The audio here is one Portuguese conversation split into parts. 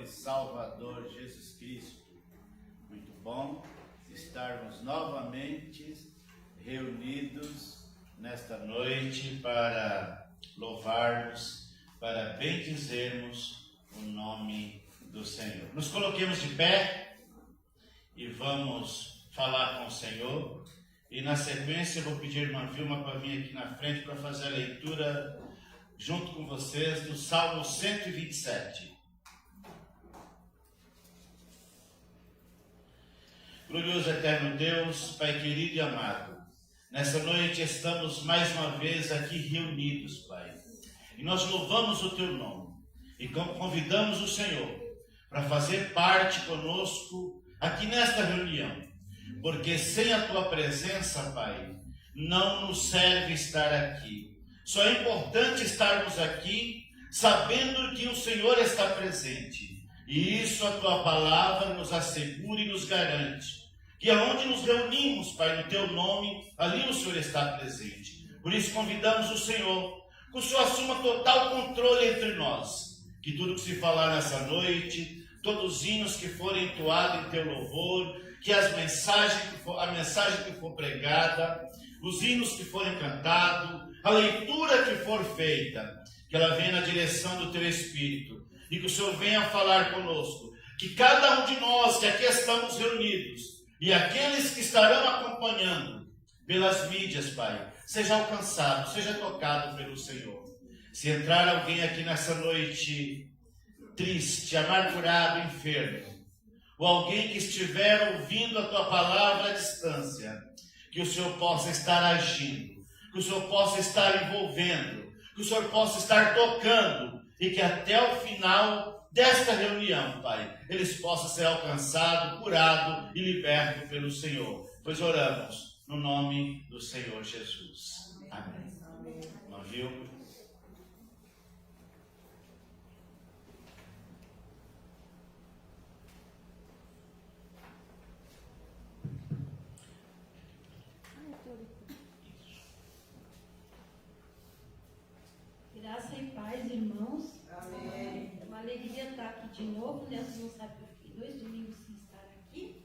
e Salvador Jesus Cristo. Muito bom estarmos novamente reunidos nesta noite para louvarmos, para bendizermos o nome do Senhor. Nos coloquemos de pé e vamos falar com o Senhor. E na sequência eu vou pedir a irmã Vilma para vir aqui na frente para fazer a leitura junto com vocês do Salmo 127. Glorioso eterno Deus, Pai querido e amado, nessa noite estamos mais uma vez aqui reunidos, Pai, e nós louvamos o Teu nome e convidamos o Senhor para fazer parte conosco aqui nesta reunião, porque sem a Tua presença, Pai, não nos serve estar aqui. Só é importante estarmos aqui sabendo que o Senhor está presente. E isso a Tua palavra nos assegura e nos garante. Que aonde nos reunimos, Pai, no Teu nome, ali o Senhor está presente. Por isso convidamos o Senhor, que o Senhor assuma total controle entre nós. Que tudo que se falar nessa noite, todos os hinos que forem entoados em Teu louvor, que a mensagem que for pregada, os hinos que forem cantados, a leitura que for feita, que ela venha na direção do Teu Espírito e que o Senhor venha falar conosco, que cada um de nós que aqui estamos reunidos e aqueles que estarão acompanhando pelas mídias, Pai, seja alcançado, seja tocado pelo Senhor. Se entrar alguém aqui nessa noite triste, amargurado, enfermo, ou alguém que estiver ouvindo a Tua palavra à distância, que o Senhor possa estar agindo, que o Senhor possa estar envolvendo, que o Senhor possa estar tocando, e que até o final desta reunião, Pai, eles possam ser alcançados, curados e libertos pelo Senhor. Pois oramos no nome do Senhor Jesus. Amém. Não viu? Graça e paz, irmãos. Amém. É uma alegria estar aqui de novo, né? Você não sabe que eu fiquei 2 domingos sem estar aqui.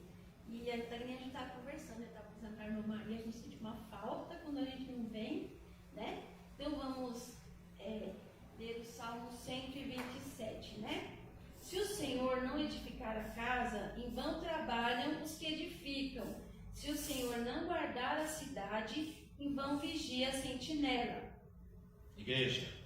E a gente estava conversando, eu estava apresentando a irmã Maria, a gente sente uma falta quando a gente não vem, né? Então vamos ler o Salmo 127, né? Se o Senhor não edificar a casa, em vão trabalham os que edificam. Se o Senhor não guardar a cidade, em vão vigia a sentinela. Igreja.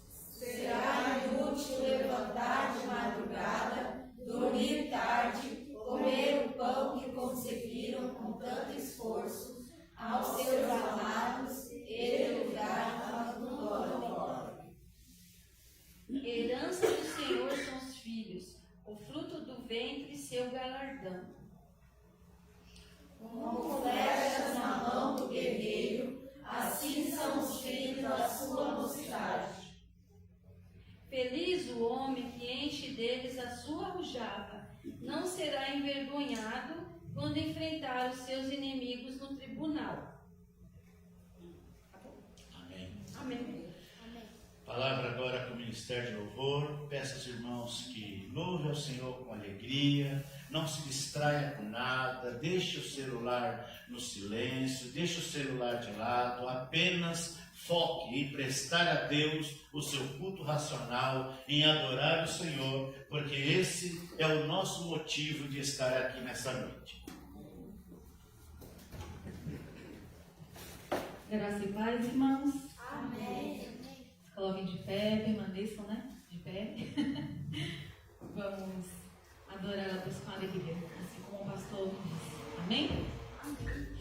Será inútil levantar de madrugada, dormir tarde, comer o pão que conseguiram com tanto esforço, aos seus amados, ele lugar abandono. Herança do Senhor são os filhos, o fruto do ventre seu galardão. Como flechas na mão do guerreiro, assim são os filhos da sua mocidade. Feliz o homem que enche deles a sua aljava, não será envergonhado quando enfrentar os seus inimigos no tribunal. Amém. Amém. Palavra agora com o Ministério de Louvor. Peço aos irmãos que louvem ao Senhor com alegria, não se distraia com nada, deixe o celular no silêncio, deixe o celular de lado, apenas foque em prestar a Deus o seu culto racional, em adorar o Senhor, porque esse é o nosso motivo de estar aqui nessa noite. Graça e paz, irmãos. Amém. Coloquem de pé, permaneçam, né? De pé. Vamos adorar a Deus com alegria, assim como o pastor disse. Amém? Amém.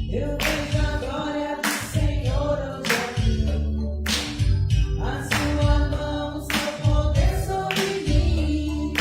Eu vejo a glória do Senhor hoje aqui, a sua mão, seu poder sobre mim.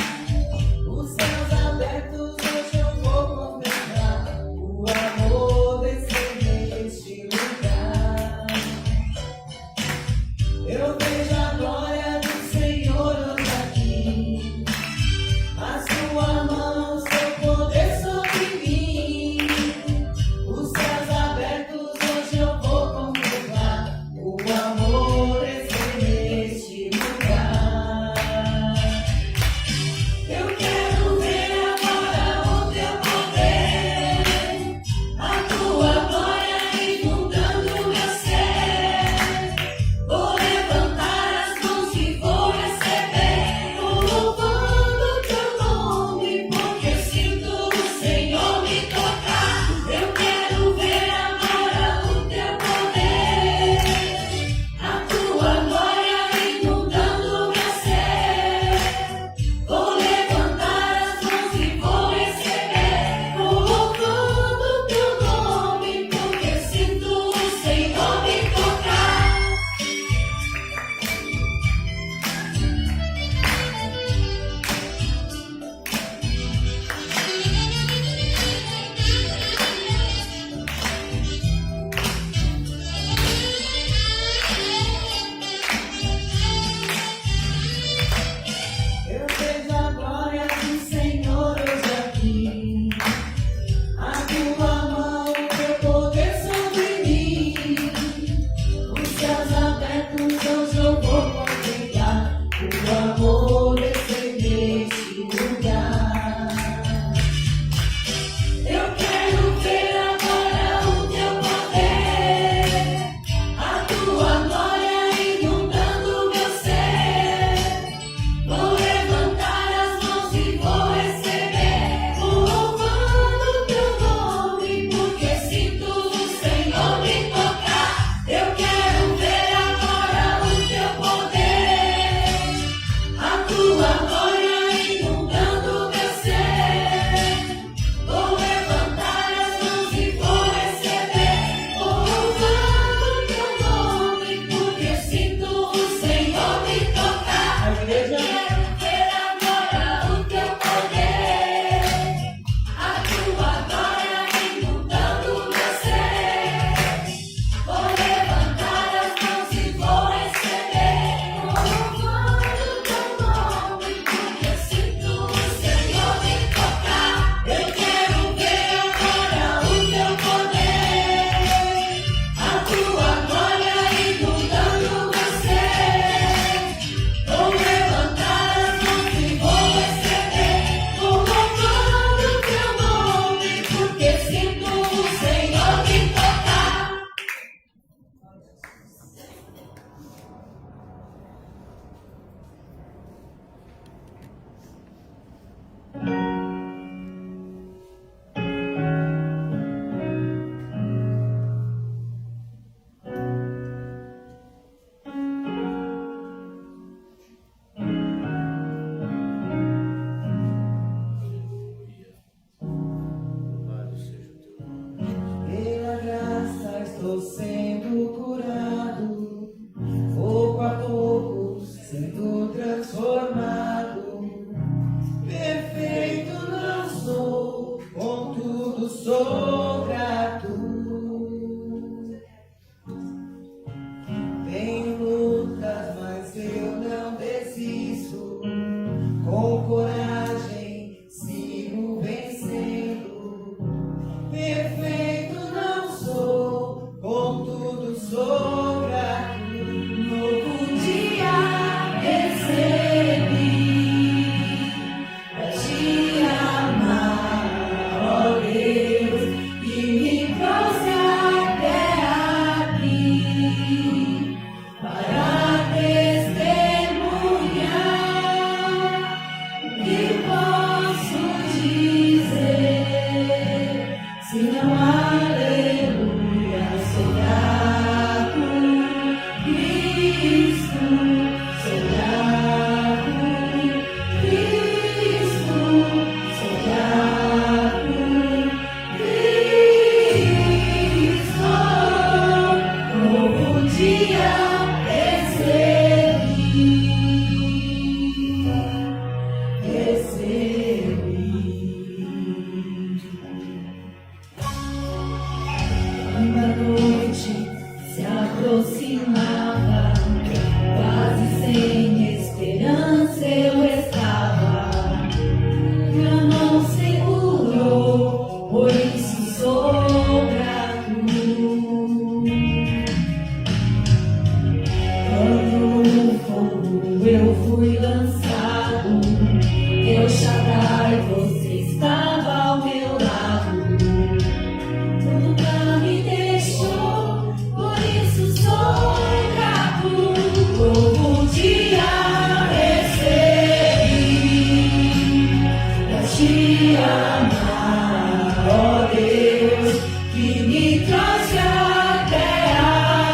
te amar, ó Deus, que me trouxe até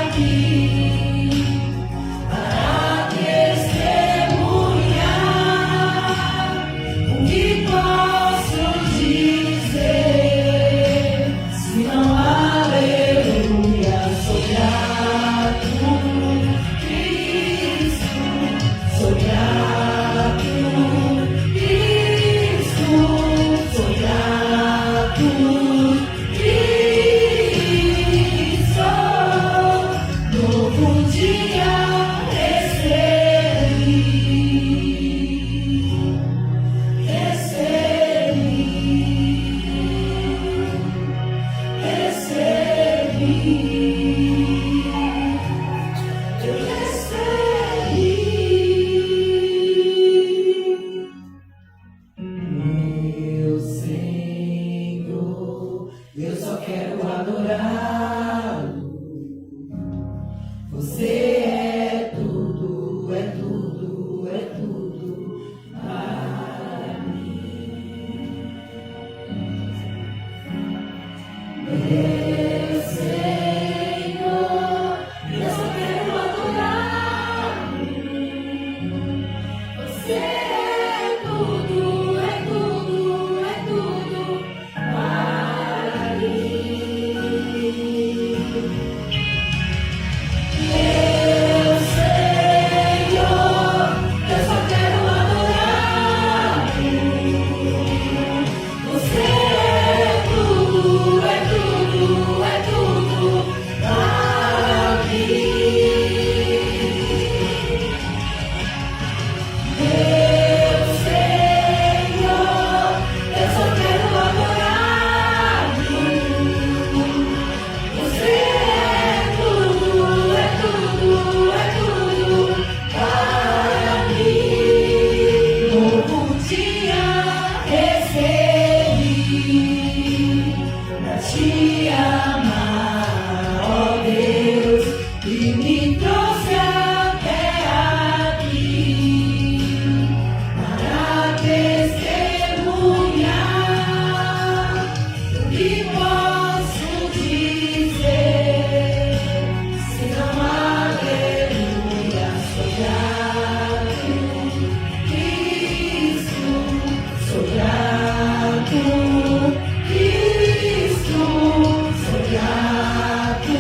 aqui, para testemunhar o que posso dizer, se não aleluia, sou grato, Cristo, sou grato, Cristo, sou grato, Cristo, novo dia recebi, eu recebi. Meu Senhor, eu só quero adorá-lo. Você é tudo, é tudo, é tudo para mim. Meu Senhor, eu só quero adorá-lo. Você é tudo, é tudo, é tudo para mim. Meu Senhor, eu só quero adorá-lo. Você é tudo, é tudo, é tudo para mim. Meu Senhor, eu só quero adorá-lo. Você é tudo, é tudo, é tudo para mim. Novo dia recebi pra te amar, ó Deus, que me trouxe até aqui, para testemunhar o que posso dizer, se não aleluia, sou grato, Cristo, sou grato, Cristo, sou grato,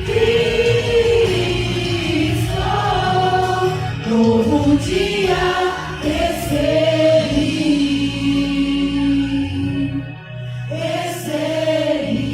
Cristo, novo dia recebi, recebi.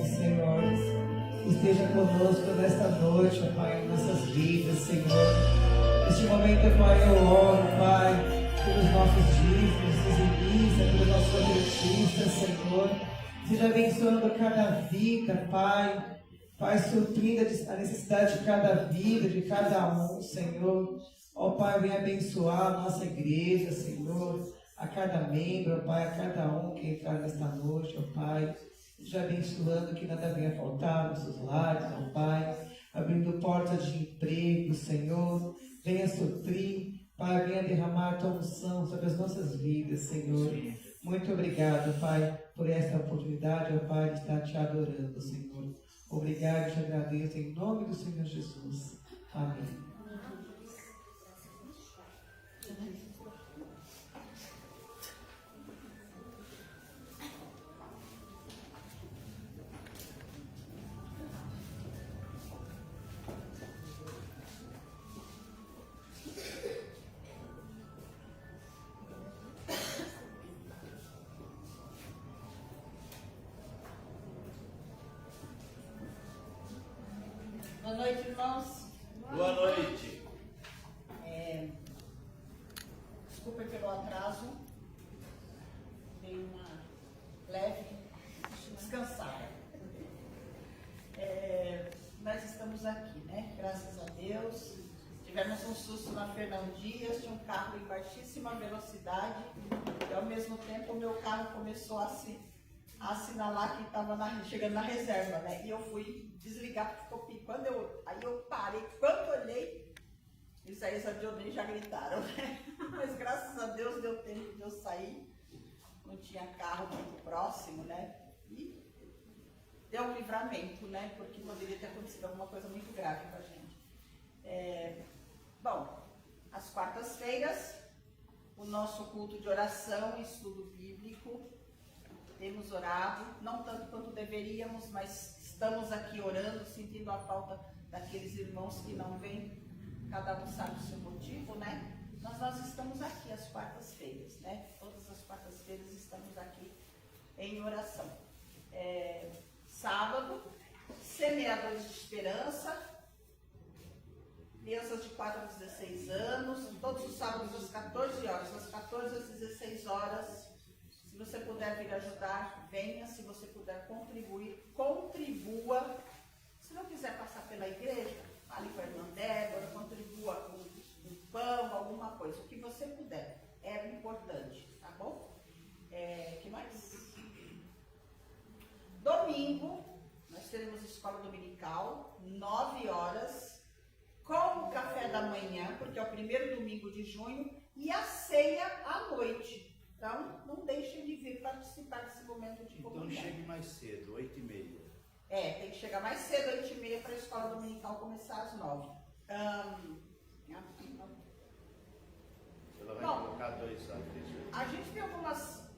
Senhor. Esteja conosco nesta noite, ó Pai, em nossas vidas, Senhor. Neste momento, Pai, eu oro, Pai, pelos nossos dízimos, dizimistas, pelos nossos convertistas, Senhor. Seja abençoando cada vida, Pai. Pai, suprindo a necessidade de cada vida, de cada um, Senhor. Ó Pai, vem abençoar a nossa igreja, Senhor. A cada membro, ó Pai, a cada um que entrar nesta noite, ó Pai. Seja abençoando que nada venha faltar nos seus lares, ó Pai. Abrindo portas de emprego, Senhor. Venha suprir, Pai, venha derramar a tua unção sobre as nossas vidas, Senhor. Muito obrigado, Pai, por esta oportunidade, ó Pai, de estar te adorando, Senhor. Obrigado e te agradeço em nome do Senhor Jesus. Amém. Boa noite, irmãos. Boa noite. Desculpa pelo atraso. Dei uma leve descansada. Nós estamos aqui, né? Graças a Deus. Tivemos um susto na Fernão Dias, tinha um carro em baixíssima velocidade e ao mesmo tempo o meu carro começou a assinalar que estava chegando na reserva, né? E eu fui desligar porque ficou picando. Aí eu parei, quando eu olhei, Isaías e Dionei já gritaram, né? Mas graças a Deus deu tempo de eu sair, não tinha carro muito próximo, né? E deu um livramento, né? Porque poderia ter acontecido alguma coisa muito grave com a gente. Bom, às quartas-feiras, o nosso culto de oração e estudo bíblico. Temos orado, não tanto quanto deveríamos, mas estamos aqui orando, sentindo a falta daqueles irmãos que não vêm, cada um sabe o seu motivo, né? Mas nós estamos aqui às quartas-feiras, né? Todas as quartas-feiras estamos aqui em oração. Sábado, semeadores de esperança, crianças de 4 a 16 anos, todos os sábados às 14 horas, das 14 às 16 horas. Se você puder vir ajudar, venha. Se você puder contribuir, contribua. Se não quiser passar pela igreja, fale com a irmã Débora, contribua com um pão, alguma coisa. O que você puder. É importante, tá bom? Que mais? Domingo, nós teremos escola dominical, 9 horas, com o café da manhã, porque é o primeiro domingo de junho, e a ceia à noite. Então, não deixem de vir participar desse momento de comunhão. Então chegue mais cedo, 8h30. Tem que chegar mais cedo, 8h30, para a escola dominical começar às 9h. Ela vai colocar 2 horas. A gente tem algumas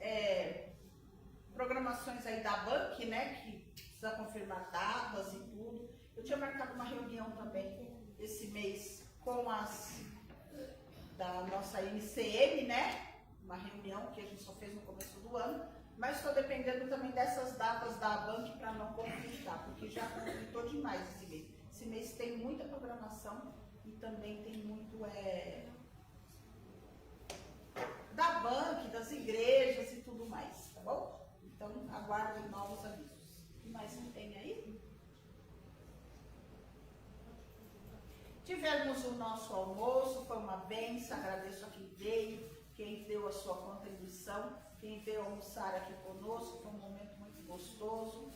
programações aí da Bank, né, que precisa confirmar datas e tudo. Eu tinha marcado uma reunião também esse mês com as da nossa MCM, né? Uma reunião que a gente só fez no começo do ano, mas estou dependendo também dessas datas da Bank para não conflitar, porque já conflitou demais esse mês. Esse mês tem muita programação e também tem muito da Bank, das igrejas e tudo mais, tá bom? Então aguardem novos avisos. O que mais que tem aí? Tivemos o nosso almoço, foi uma bênção, agradeço a quem veio. Quem deu a sua contribuição, quem veio almoçar aqui conosco, foi um momento muito gostoso,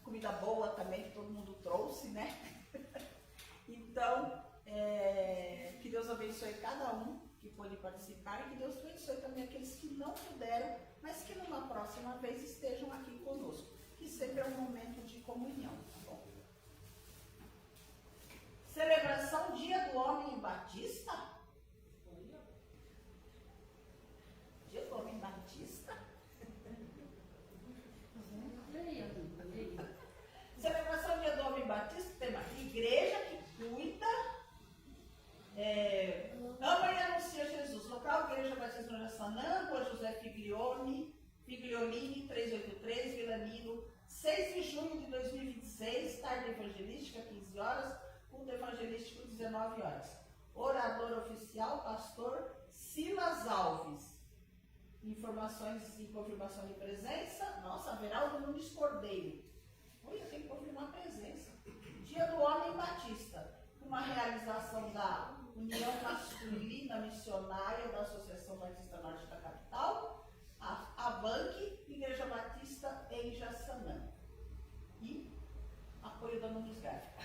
comida boa também, que todo mundo trouxe, né? Então, que Deus abençoe cada um que pôde participar e que Deus abençoe também aqueles que não puderam, mas que numa próxima vez estejam aqui conosco, que sempre é um momento de comunhão, tá bom? Celebração Dia do Homem Batista? Dia do Homem Batista? Celebração Dia do Homem Batista, tema igreja que cuida, ama e anuncia Jesus. Local Igreja Batista no Jaçanã, Rua José Figliolini, 383, Vila Nilo, 6 6 de junho de 2026, tarde evangelística, 15 horas, culto evangelístico, 19 horas. Orador oficial, pastor Silas Alves. Informações e confirmação de presença. Nossa, Veraldo Nunes Cordeiro. Oi, eu tenho que confirmar a presença. Dia do Homem Batista. Uma realização da União Masculina Missionária da Associação Batista Norte da Capital, a ABANC, Igreja Batista em Jaçanã. E apoio da Nunes Gráfica.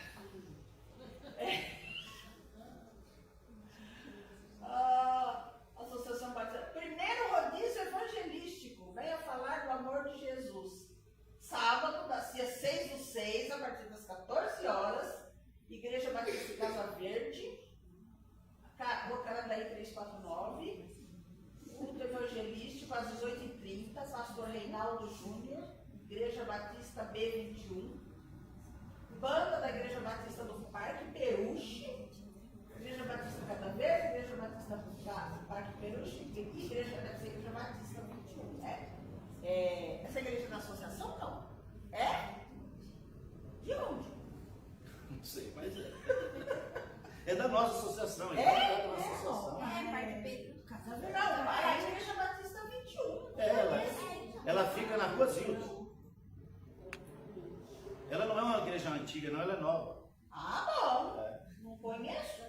Associação Batista. Primeiro rodízio evangelístico. Venha falar do amor de Jesus. Sábado, dia 6/6, a partir das 14 horas. Igreja Batista Casa Verde. Rua Carandaí 349. Culto evangelístico às 18h30. Pastor Reinaldo Júnior. Igreja Batista B21. Banda da Igreja Batista do Parque Peruche. Igreja Batista Casa Verde, Igreja Batista do Parque Peruche e Igreja Batista 21, né? Essa igreja é da associação, não? É? De onde? Não sei, mas é. É da nossa associação. É? Da nossa associação. Parque do Casa Verde. Não, é a Igreja Batista 21. Ela fica na Rua Zildo. Ela não é uma igreja antiga, não, ela é nova. Ah, bom. Não conheço.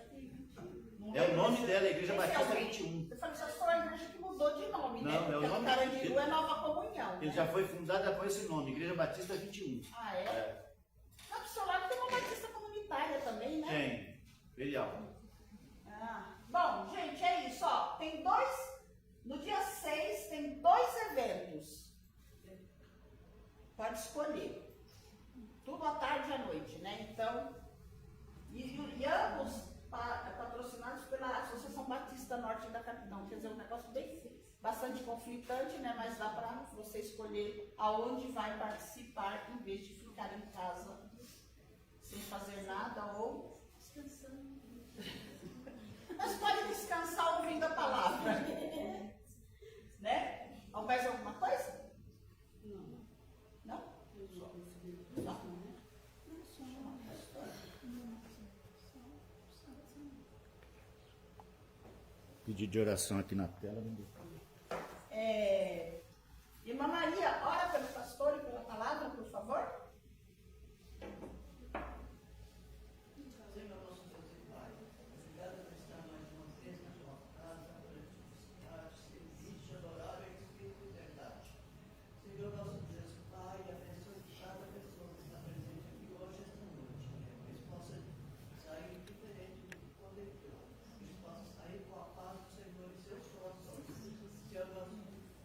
É o nome dela, a Igreja Batista alguém. 21. Eu falei, só se for a igreja que mudou de nome, né? Não, é o Porque nome Carandiru dele. é Nova Comunhão. Ele né? já foi fundada com esse nome, Igreja Batista 21. Ah, é? Lá do seu lado tem uma batista comunitária também, né? Tem, filial. Bom, gente, é isso, ó. Tem no dia 6 tem 2 eventos. Pode escolher. Tudo à tarde e à noite, né? Então, e ambos patrocinados pela Associação Batista Norte da Capital. Quer dizer, um negócio bastante conflitante, né? Mas dá para você escolher aonde vai participar em vez de ficar em casa sem fazer nada ou descansando. Mas pode descansar ouvindo a palavra. Né? Mais alguma coisa? Não. Não? Não. Pedido de oração aqui na tela. Irmã Maria, ora pelo pastor e pela palavra, por favor. Senhor nosso Deus e Pai, obrigado por estar mais uma vez na tua casa, para te buscar, te servir, te adorar em espírito e verdade. Senhor nosso Deus e Pai, abençoe cada pessoa que está presente aqui hoje, esta noite, que eles possam sair diferente do que quando entrou, que eles possam sair com a paz do Senhor em seus corações. Senhor nosso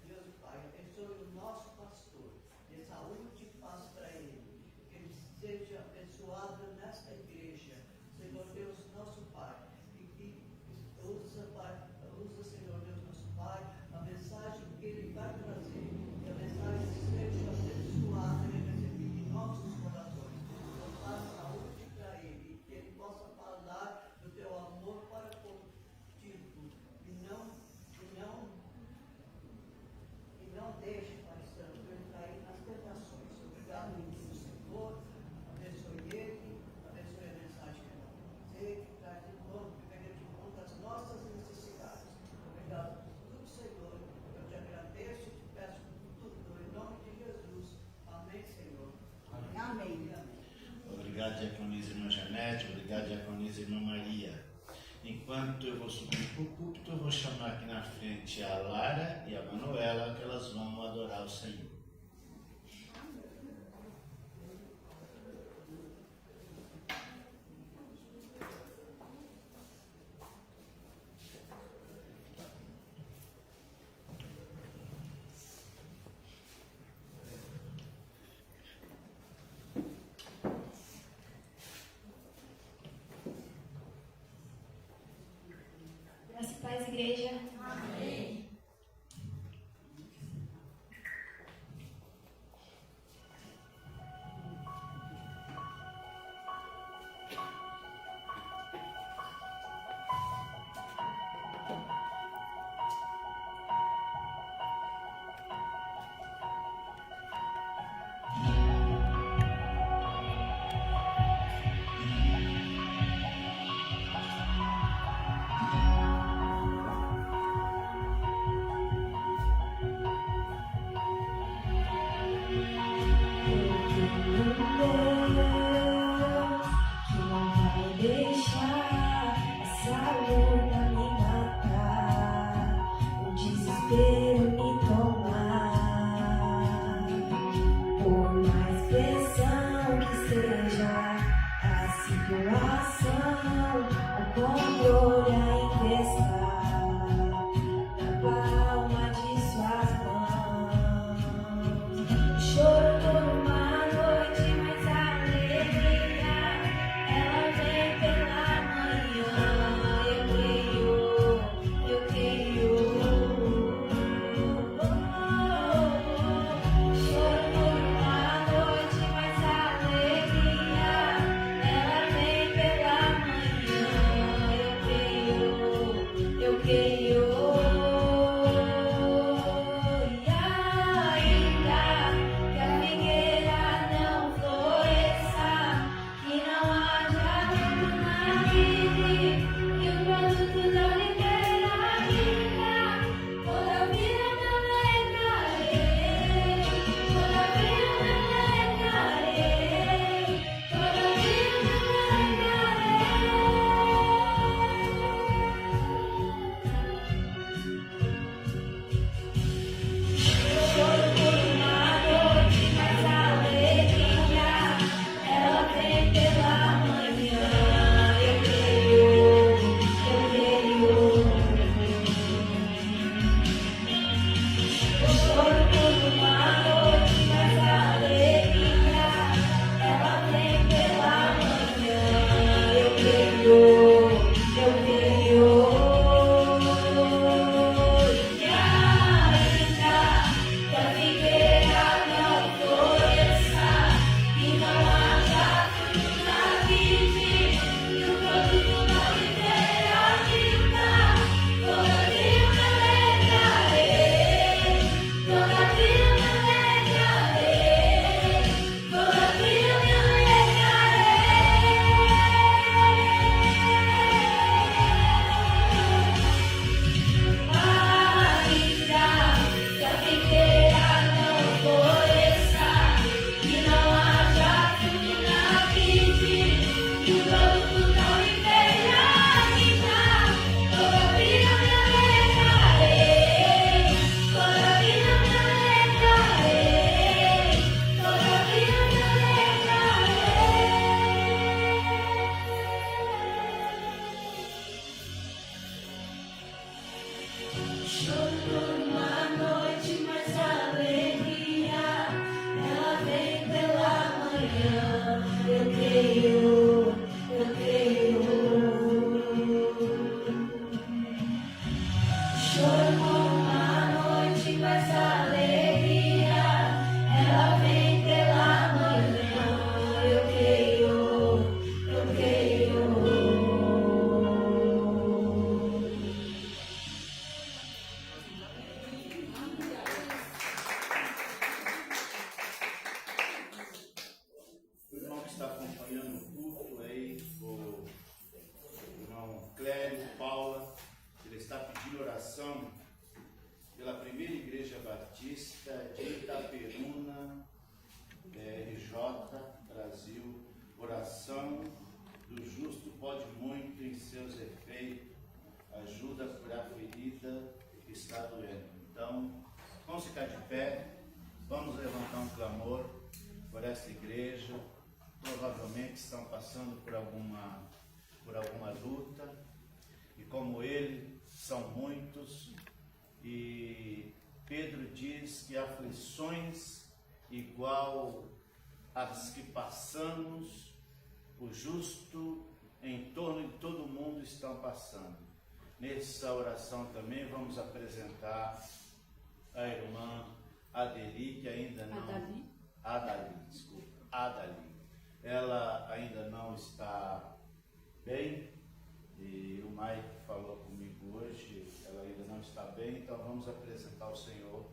Deus e Pai, abençoe o nosso pastor, dê saúde e paz para ele, que ele seja abençoado nesta igreja, Senhor Deus, nosso Pai, e que usa, Senhor Deus, nosso Pai, a mensagem que ele vai trazer, que a mensagem seja abençoada e recebida em nossos corações. Então, dá saúde para ele, que ele possa falar do teu amor para contigo, e não deixe, Pai Santo, ele cair nas tentações. Obrigado, Senhor, abençoe ele, abençoe a mensagem que ele vai trazer, que traz de novo, que venha de conta as nossas necessidades. Obrigado por tudo, Senhor. Eu te agradeço e te peço por tudo, em nome de Jesus. Amém, Senhor. Amém. Obrigado, diaconisa irmã Janete, obrigado, diaconisa irmã Maria. Enquanto eu vou subir para o púlpito, eu vou chamar aqui na frente a Lara e a Manuela, que elas vão adorar o Senhor. Graça e paz, igreja. Amém. está acompanhando o culto aí, o irmão Clério, Paula, ele está pedindo oração pela primeira igreja batista de Itaperuna, RJ, Brasil. Oração do justo pode muito em seus efeitos, ajuda a curar a ferida que está doendo. Então, vamos ficar de pé, vamos levantar um clamor por esta igreja. Provavelmente estão passando por alguma luta, e como ele, são muitos, e Pedro diz que aflições igual as que passamos, o justo em torno de todo mundo estão passando. Nessa oração também vamos apresentar a irmã Adeli, que ainda não... Adali. Ela ainda não está bem, e o Mike falou comigo hoje, ela ainda não está bem, então vamos apresentar ao Senhor,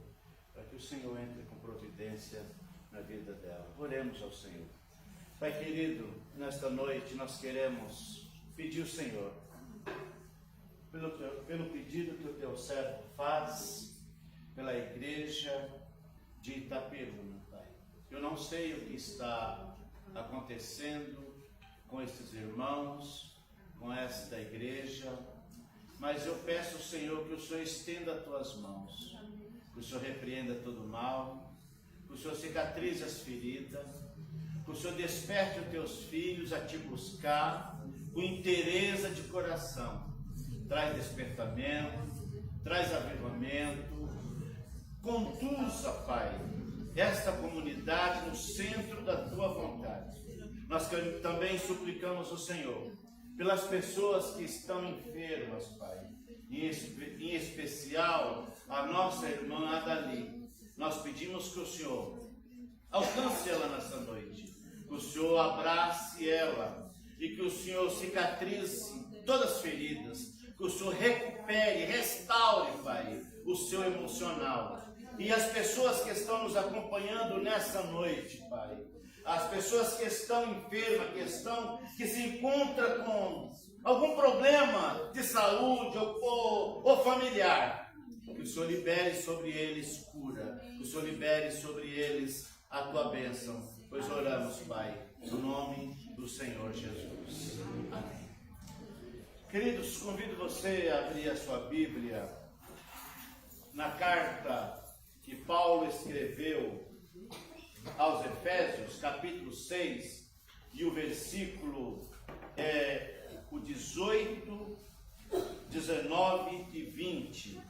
para que o Senhor entre com providência na vida dela. Oremos ao Senhor. Pai querido, nesta noite nós queremos pedir ao Senhor, pelo pedido que o teu servo faz, pela igreja de Itaperuna, Pai. Eu não sei o que está acontecendo com esses irmãos, com esta igreja, mas eu peço ao Senhor que o Senhor estenda as tuas mãos, que o Senhor repreenda todo mal, que o Senhor cicatrize as feridas, que o Senhor desperte os teus filhos a te buscar com interesse de coração. Traz despertamento, traz avivamento, conduza, Pai, esta comunidade no centro da tua vontade. Nós também suplicamos o Senhor pelas pessoas que estão enfermas, Pai, em especial a nossa irmã Adali. Nós pedimos que o Senhor alcance ela nessa noite, que o Senhor abrace ela e que o Senhor cicatrize todas as feridas, que o Senhor recupere, restaure, Pai, o seu emocional. E as pessoas que estão nos acompanhando nessa noite, Pai, as pessoas que estão enfermas, que se encontram com algum problema de saúde ou familiar, que o Senhor libere sobre eles cura, que o Senhor libere sobre eles a tua bênção, pois oramos, Pai, no nome do Senhor Jesus. Amém. Queridos, convido você a abrir a sua Bíblia na carta que Paulo escreveu aos Efésios, capítulo 6, e o versículo o 18, 19 e 20.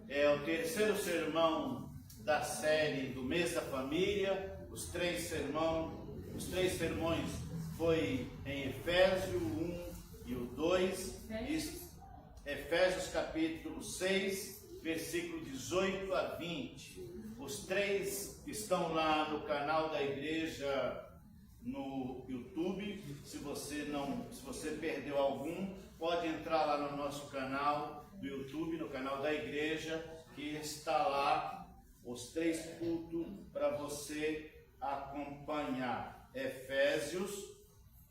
É o terceiro sermão da série do mês da família. Os três sermões foi em Efésios 1 e o 2, Efésios capítulo 6, versículo 18 a 20. Os três estão lá no canal da igreja no YouTube. Se você perdeu algum, pode entrar lá no nosso canal do YouTube, no canal da igreja, que está lá os três cultos para você acompanhar. Efésios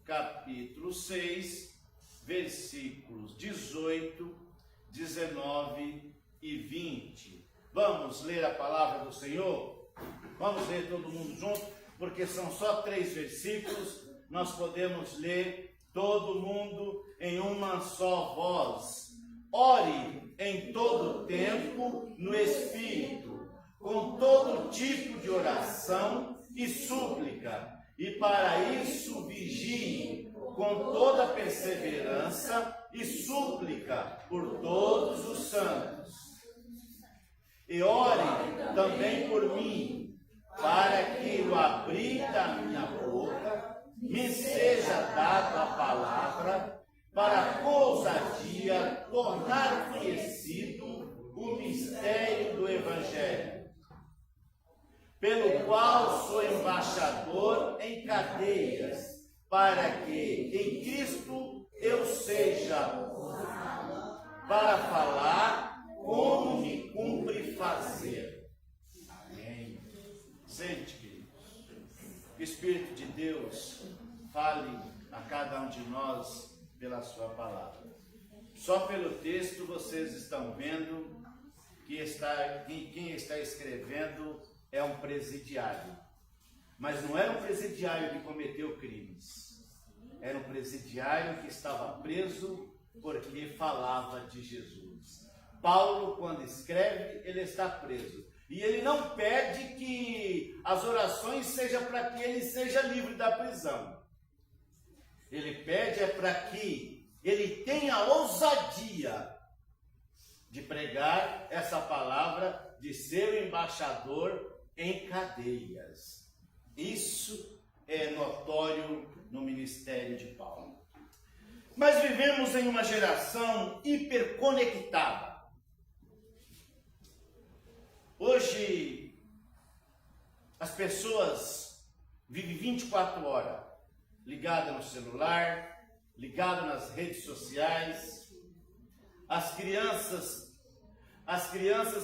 capítulo 6, versículos 18, 19 e 20. Vamos ler a palavra do Senhor? Vamos ler todo mundo junto, porque são só 3 versículos. Nós podemos ler todo mundo em uma só voz. Ore em todo tempo no Espírito, com todo tipo de oração e súplica, e para isso vigie com toda perseverança e súplica por todos os santos. E ore também por mim, para que no abrir da minha boca me seja dada a palavra, para com ousadia tornar conhecido o mistério do Evangelho, pelo qual sou embaixador em cadeias, para que em Cristo eu seja para falar como me cumpre fazer. Amém. Sente, queridos. Espírito de Deus, fale a cada um de nós pela sua palavra. Só pelo texto vocês estão vendo que quem está escrevendo é um presidiário. Mas não era um presidiário que cometeu crimes. Era um presidiário que estava preso porque falava de Jesus. Paulo, quando escreve, ele está preso. E ele não pede que as orações sejam para que ele seja livre da prisão. Ele pede para que ele tenha ousadia de pregar essa palavra, de ser o embaixador em cadeias. Isso é notório no ministério de Paulo. Mas vivemos em uma geração hiperconectada. Hoje, as pessoas vivem 24 horas ligadas no celular, ligadas nas redes sociais. As crianças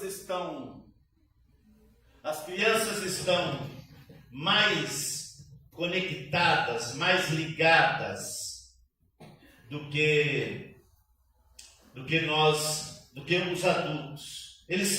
estão mais conectadas, mais ligadas do que os adultos. Eles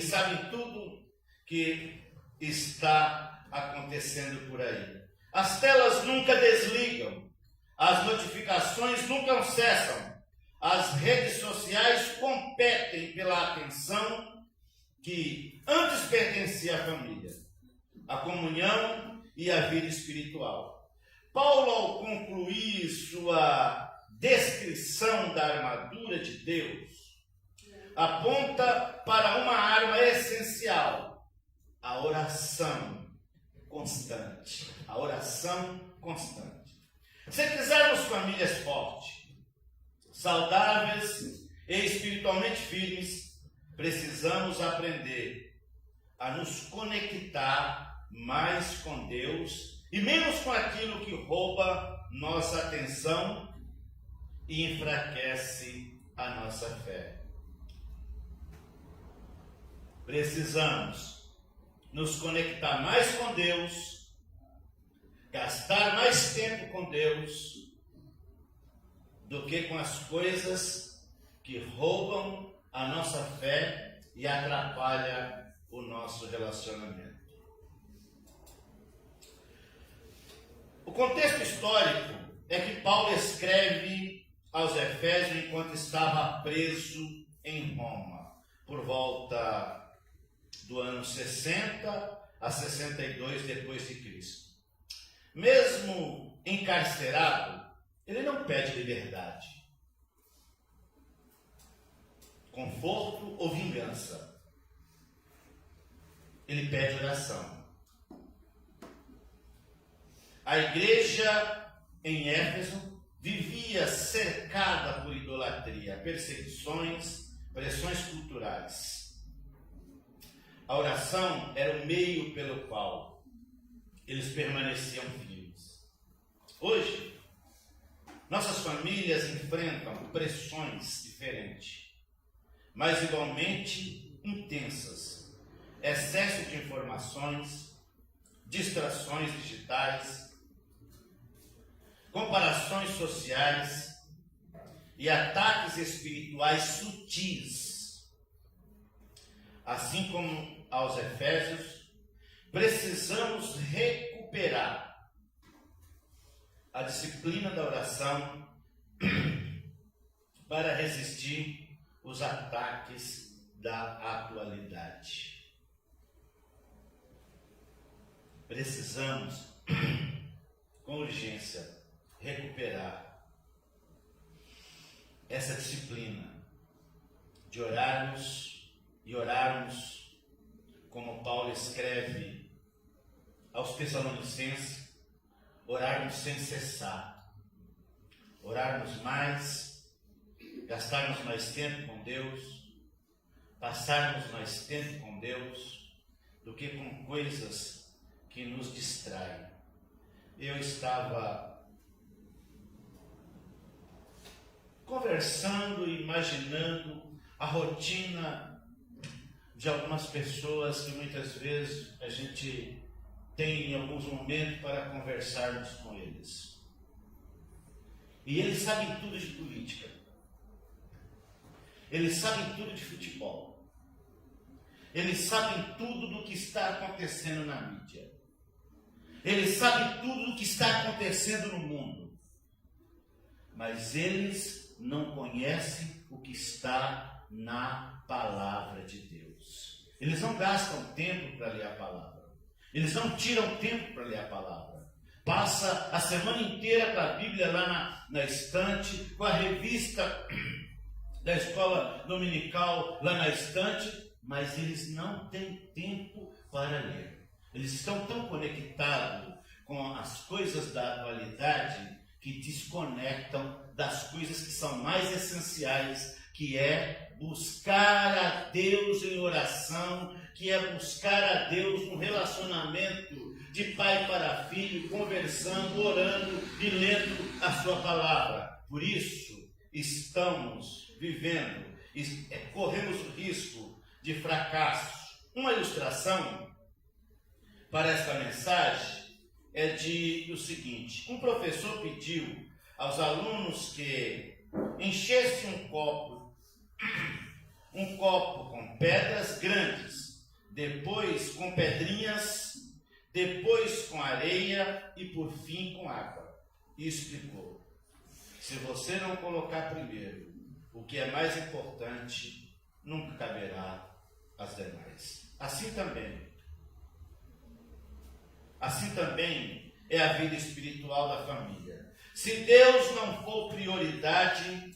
sabem tudo que está acontecendo por aí. As telas nunca desligam, as notificações nunca cessam. As redes sociais competem pela atenção que antes pertencia à família, à comunhão e à vida espiritual. Paulo, ao concluir sua descrição da armadura de Deus, aponta para uma arma essencial, a oração constante. A oração constante. Se quisermos famílias fortes, saudáveis e espiritualmente firmes, precisamos aprender a nos conectar mais com Deus e menos com aquilo que rouba nossa atenção e enfraquece a nossa fé. Precisamos nos conectar mais com Deus, gastar mais tempo com Deus, do que com as coisas que roubam a nossa fé e atrapalham o nosso relacionamento. O contexto histórico é que Paulo escreve aos Efésios enquanto estava preso em Roma, por volta do ano 60 a 62 depois de Cristo. Mesmo encarcerado, ele não pede liberdade, conforto ou vingança. Ele pede oração. A igreja em Éfeso vivia cercada por idolatria, perseguições, pressões culturais. A oração era o meio pelo qual eles permaneciam firmes. Hoje, nossas famílias enfrentam pressões diferentes, mas igualmente intensas. Excesso de informações, distrações digitais, comparações sociais e ataques espirituais sutis. Assim como aos Efésios, precisamos recuperar a disciplina da oração para resistir os ataques da atualidade. Precisamos, com urgência, recuperar essa disciplina de orarmos e orarmos como Paulo escreve aos Tessalonicenses, orarmos sem cessar, orarmos mais, gastarmos mais tempo com Deus, passarmos mais tempo com Deus do que com coisas que nos distraem. Eu estava conversando e imaginando a rotina de algumas pessoas que muitas vezes a gente tem alguns momentos para conversarmos com eles. E eles sabem tudo de política. Eles sabem tudo de futebol. Eles sabem tudo do que está acontecendo na mídia. Eles sabem tudo do que está acontecendo no mundo. Mas eles não conhecem o que está na palavra de Deus. Eles não gastam tempo para ler a palavra. Eles não tiram tempo para ler a palavra. Passa a semana inteira com a Bíblia lá na estante, com a revista da escola dominical lá na estante, mas eles não têm tempo para ler. Eles estão tão conectados com as coisas da atualidade que desconectam das coisas que são mais essenciais, que é buscar a Deus em oração, que é buscar a Deus num relacionamento de pai para filho, conversando, orando e lendo a sua palavra. Por isso, estamos vivendo, corremos o risco de fracasso. Uma ilustração para esta mensagem é o seguinte: um professor pediu aos alunos que enchessem um copo com pedras grandes, depois com pedrinhas, depois com areia e por fim com água. E explicou: se você não colocar primeiro o que é mais importante, nunca caberá às demais. Assim também é a vida espiritual da família. Se Deus não for prioridade,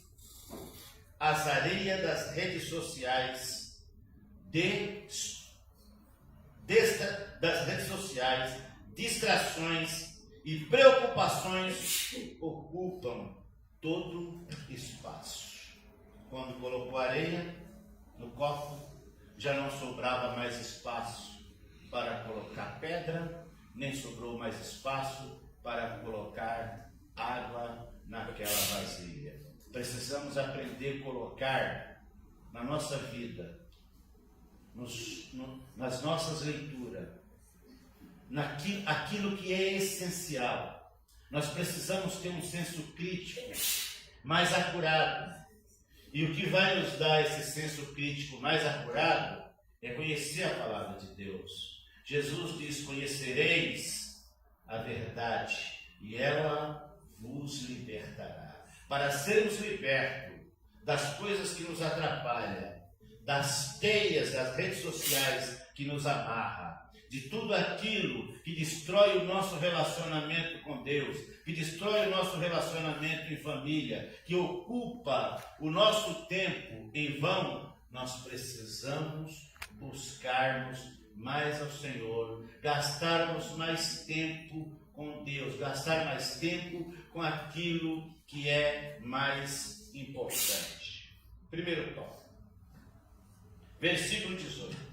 as areias das redes sociais, distrações e preocupações ocupam todo espaço. Quando colocou areia no copo, já não sobrava mais espaço para colocar pedra, nem sobrou mais espaço para colocar água naquela vasilha. Precisamos aprender a colocar na nossa vida, nas nossas leituras, aquilo que é essencial. Nós precisamos ter um senso crítico mais acurado. E o que vai nos dar esse senso crítico mais acurado é conhecer a palavra de Deus. Jesus diz: conhecereis a verdade e ela vos libertará. Para sermos libertos das coisas que nos atrapalham, das teias das redes sociais que nos amarram, de tudo aquilo que destrói o nosso relacionamento com Deus, que destrói o nosso relacionamento em família, que ocupa o nosso tempo em vão, nós precisamos buscarmos mais ao Senhor, gastarmos mais tempo com Deus, gastar mais tempo com aquilo que é mais importante. Primeiro tópico, versículo 18.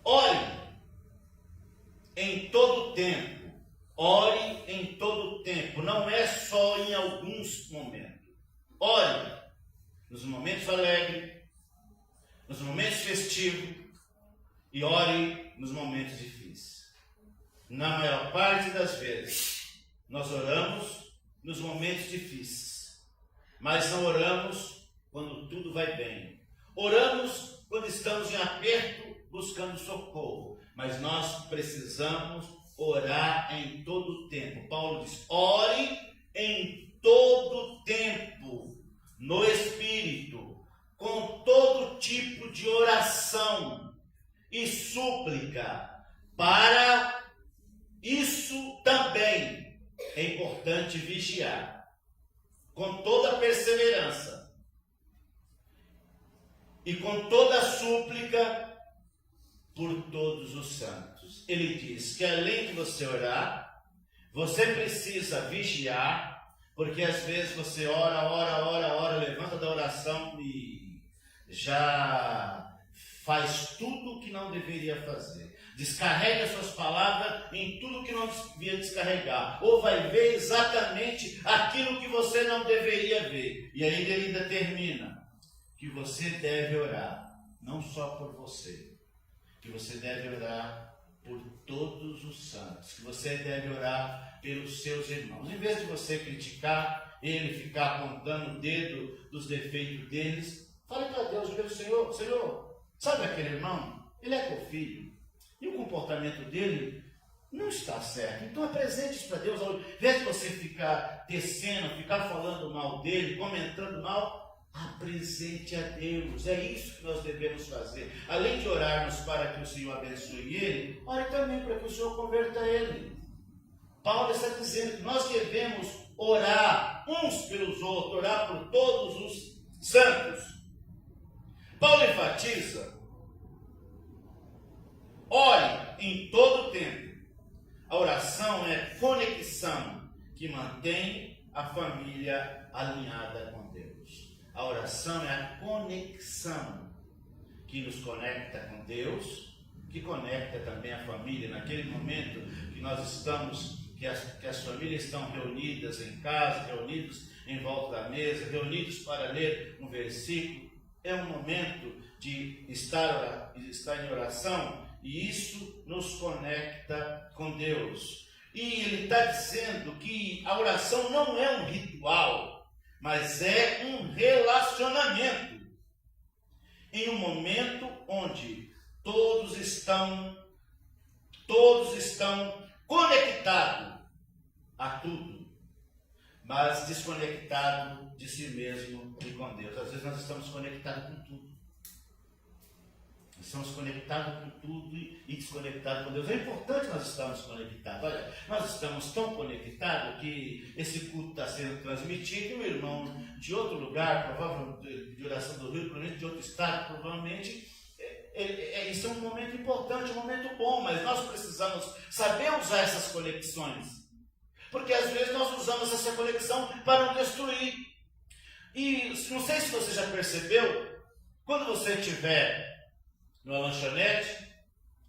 Ore em todo tempo. Ore em todo tempo. Não é só em alguns momentos. Ore nos momentos alegres, nos momentos festivos e ore nos momentos difíceis. Na maior parte das vezes, nós oramos nos momentos difíceis, mas não oramos quando tudo vai bem. Oramos quando estamos em aperto, buscando socorro, mas nós precisamos orar em todo o tempo. Paulo diz: ore em todo o tempo, no Espírito, com todo tipo de oração e súplica. Para isso também é importante vigiar, com toda perseverança e com toda súplica por todos os santos. Ele diz que além de você orar, você precisa vigiar, porque às vezes você ora, levanta da oração e já faz tudo o que não deveria fazer. Descarrega suas palavras em tudo que não devia descarregar. Ou vai ver exatamente aquilo que você não deveria ver. E aí ele ainda termina que você deve orar não só por você, que você deve orar por todos os santos, que você deve orar pelos seus irmãos. Em vez de você criticar ele, ficar apontando o dedo dos defeitos deles, fale para Deus, diga: Senhor, sabe aquele irmão? Ele é teu filho, e o comportamento dele não está certo. Então apresente isso para Deus. Ao invés de você ficar descendo, ficar falando mal dele, comentando mal, apresente a Deus. É isso que nós devemos fazer. Além de orarmos para que o Senhor abençoe ele, ore também para que o Senhor converta ele. Paulo está dizendo que nós devemos orar uns pelos outros, orar por todos os santos. Paulo enfatiza: ore em todo o tempo. A oração é conexão que mantém a família alinhada com Deus. A oração é a conexão que nos conecta com Deus, que conecta também a família. Naquele momento que nós estamos, que as famílias estão reunidas em casa, reunidos em volta da mesa, reunidos para ler um versículo, é um momento de estar em oração, e isso nos conecta com Deus. E ele está dizendo que a oração não é um ritual, mas é um relacionamento. Em um momento onde todos estão conectados a tudo, mas desconectados de si mesmo e com Deus. Às vezes nós estamos conectados com tudo. Estamos conectados com tudo e desconectados com Deus. É importante nós estarmos conectados. Olha, nós estamos tão conectados que esse culto está sendo transmitido e um irmão de outro lugar, provavelmente de oração do Rio, provavelmente de outro estado, provavelmente, isso é um momento importante, um momento bom, mas nós precisamos saber usar essas conexões. Porque às vezes nós usamos essa conexão para nos destruir. E não sei se você já percebeu, quando você estiver numa lanchonete,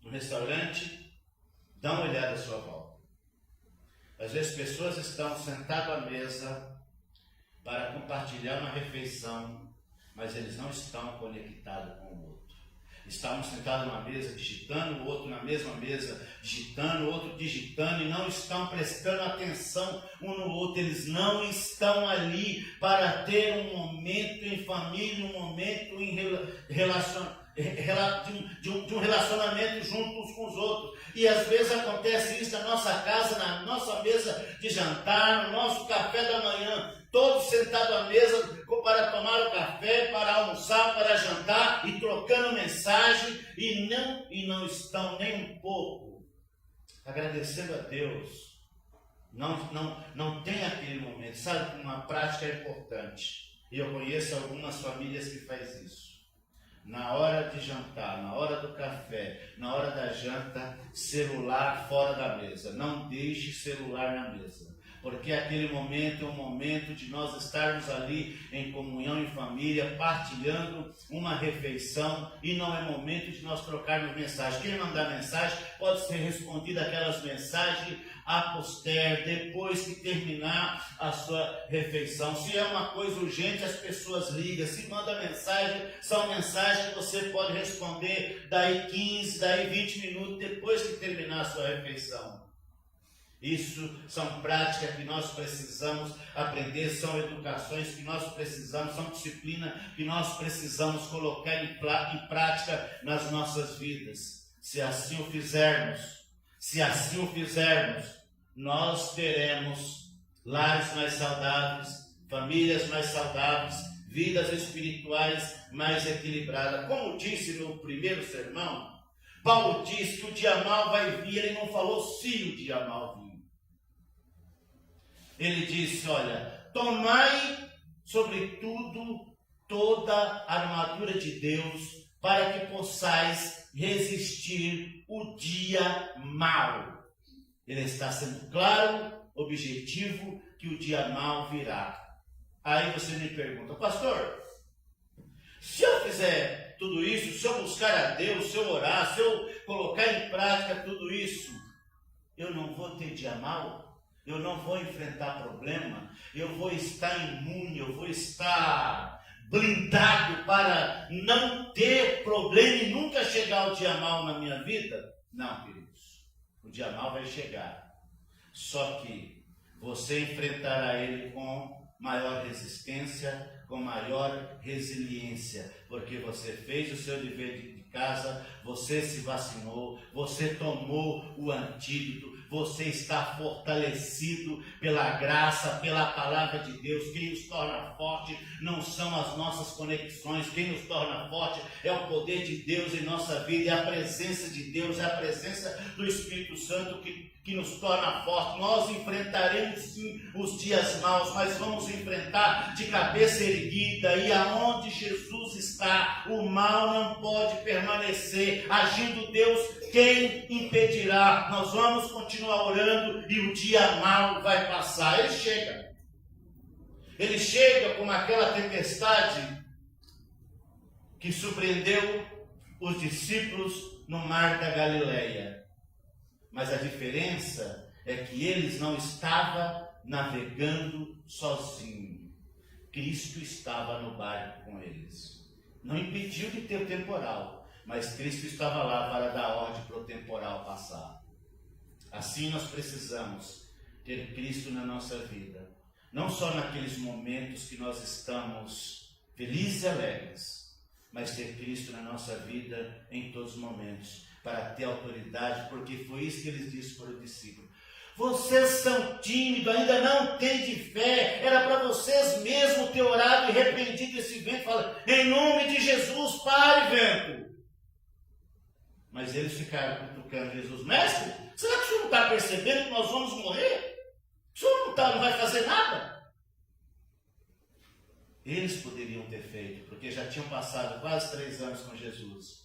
no restaurante, dá uma olhada à sua volta. Às vezes pessoas estão sentadas à mesa para compartilhar uma refeição, mas eles não estão conectados com o outro. Estão sentados numa mesa, digitando, o outro na mesma mesa, digitando, o outro digitando, e não estão prestando atenção um no outro. Eles não estão ali para ter um momento em família, um momento em de um relacionamento juntos com os outros. E às vezes acontece isso na nossa casa, na nossa mesa de jantar, no nosso café da manhã, todos sentados à mesa para tomar o café, para almoçar, para jantar, e trocando mensagem, e não estão nem um pouco agradecendo a Deus. Não tem aquele momento. Sabe que uma prática é importante, e eu conheço algumas famílias que fazem isso. Na hora de jantar, na hora do café, na hora da janta, celular fora da mesa. Não deixe celular na mesa, porque aquele momento é um momento de nós estarmos ali em comunhão, em família, partilhando uma refeição, e não é momento de nós trocarmos mensagem. Quem mandar mensagem pode ser respondida aquelas mensagens a posterior, depois que terminar a sua refeição. Se é uma coisa urgente, as pessoas ligam. Se manda mensagem, são mensagens que você pode responder daí 15, daí 20 minutos depois que terminar a sua refeição. Isso são práticas que nós precisamos aprender, são educações que nós precisamos, são disciplina que nós precisamos colocar em prática nas nossas vidas. Se assim o fizermos, nós teremos lares mais saudáveis, famílias mais saudáveis, vidas espirituais mais equilibradas. Como disse no primeiro sermão, Paulo disse que o dia mau vai vir. Ele não falou se o dia mau vir. Ele disse: olha, tomai sobretudo toda a armadura de Deus, para que possais resistir o dia mau. Ele está sendo claro, objetivo, que o dia mau virá. Aí você me pergunta: pastor, se eu fizer tudo isso, se eu buscar a Deus, se eu orar, se eu colocar em prática tudo isso, eu não vou ter dia mau? Eu não vou enfrentar problema? Eu vou estar imune? Eu vou estar blindado para não ter problema e nunca chegar o dia mal na minha vida? Não, queridos. O dia mal vai chegar. Só que você enfrentará ele com maior resistência, com maior resiliência, porque você fez o seu dever de casa, você se vacinou, você tomou o antídoto, você está fortalecido pela graça, pela palavra de Deus. Quem nos torna forte não são as nossas conexões, quem nos torna forte é o poder de Deus em nossa vida, é a presença de Deus, é a presença do Espírito Santo que nos torna forte. Nós enfrentaremos sim os dias maus, mas vamos enfrentar de cabeça erguida, e aonde Jesus está, o mal não pode permanecer. Agindo Deus, quem impedirá? Nós vamos continuar orando e o dia mau vai passar. Ele chega como aquela tempestade que surpreendeu os discípulos no mar da Galileia. Mas a diferença é que eles não estavam navegando sozinhos. Cristo estava no barco com eles. Não impediu de ter o temporal, mas Cristo estava lá para dar ordem para o temporal passar. Assim nós precisamos ter Cristo na nossa vida. Não só naqueles momentos que nós estamos felizes e alegres, mas ter Cristo na nossa vida em todos os momentos, para ter autoridade, porque foi isso que ele disse para o discípulo. Vocês são tímidos, ainda não têm de fé, era para vocês mesmos ter orado e repreendido esse vento, falando, em nome de Jesus, pare, vento. Mas eles ficaram cutucando Jesus. Mestre, será que o senhor não está percebendo que nós vamos morrer? O senhor não vai fazer nada? Eles poderiam ter feito, porque já tinham passado quase 3 anos com Jesus.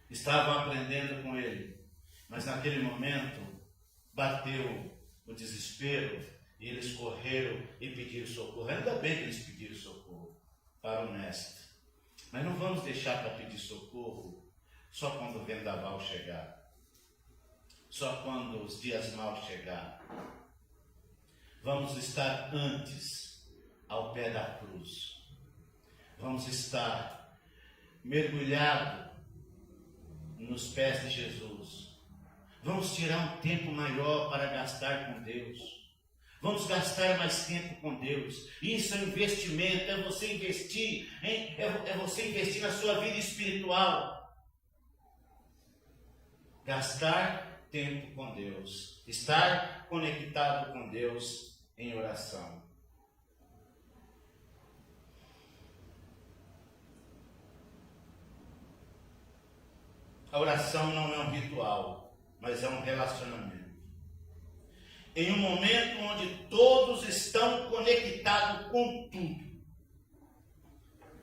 Estavam aprendendo com ele. Mas naquele momento, bateu o desespero e eles correram e pediram socorro. Ainda bem que eles pediram socorro para o mestre. Mas não vamos deixar para pedir socorro só quando o vendaval chegar. Só quando os dias maus chegar. Vamos estar antes ao pé da cruz. Vamos estar mergulhados nos pés de Jesus. Vamos tirar um tempo maior para gastar com Deus. Vamos gastar mais tempo com Deus. Isso é um investimento, é você investir, é você investir na sua vida espiritual. Gastar tempo com Deus. Estar conectado com Deus em oração. A oração não é um ritual, mas é um relacionamento. Em um momento onde todos estão conectados com tudo,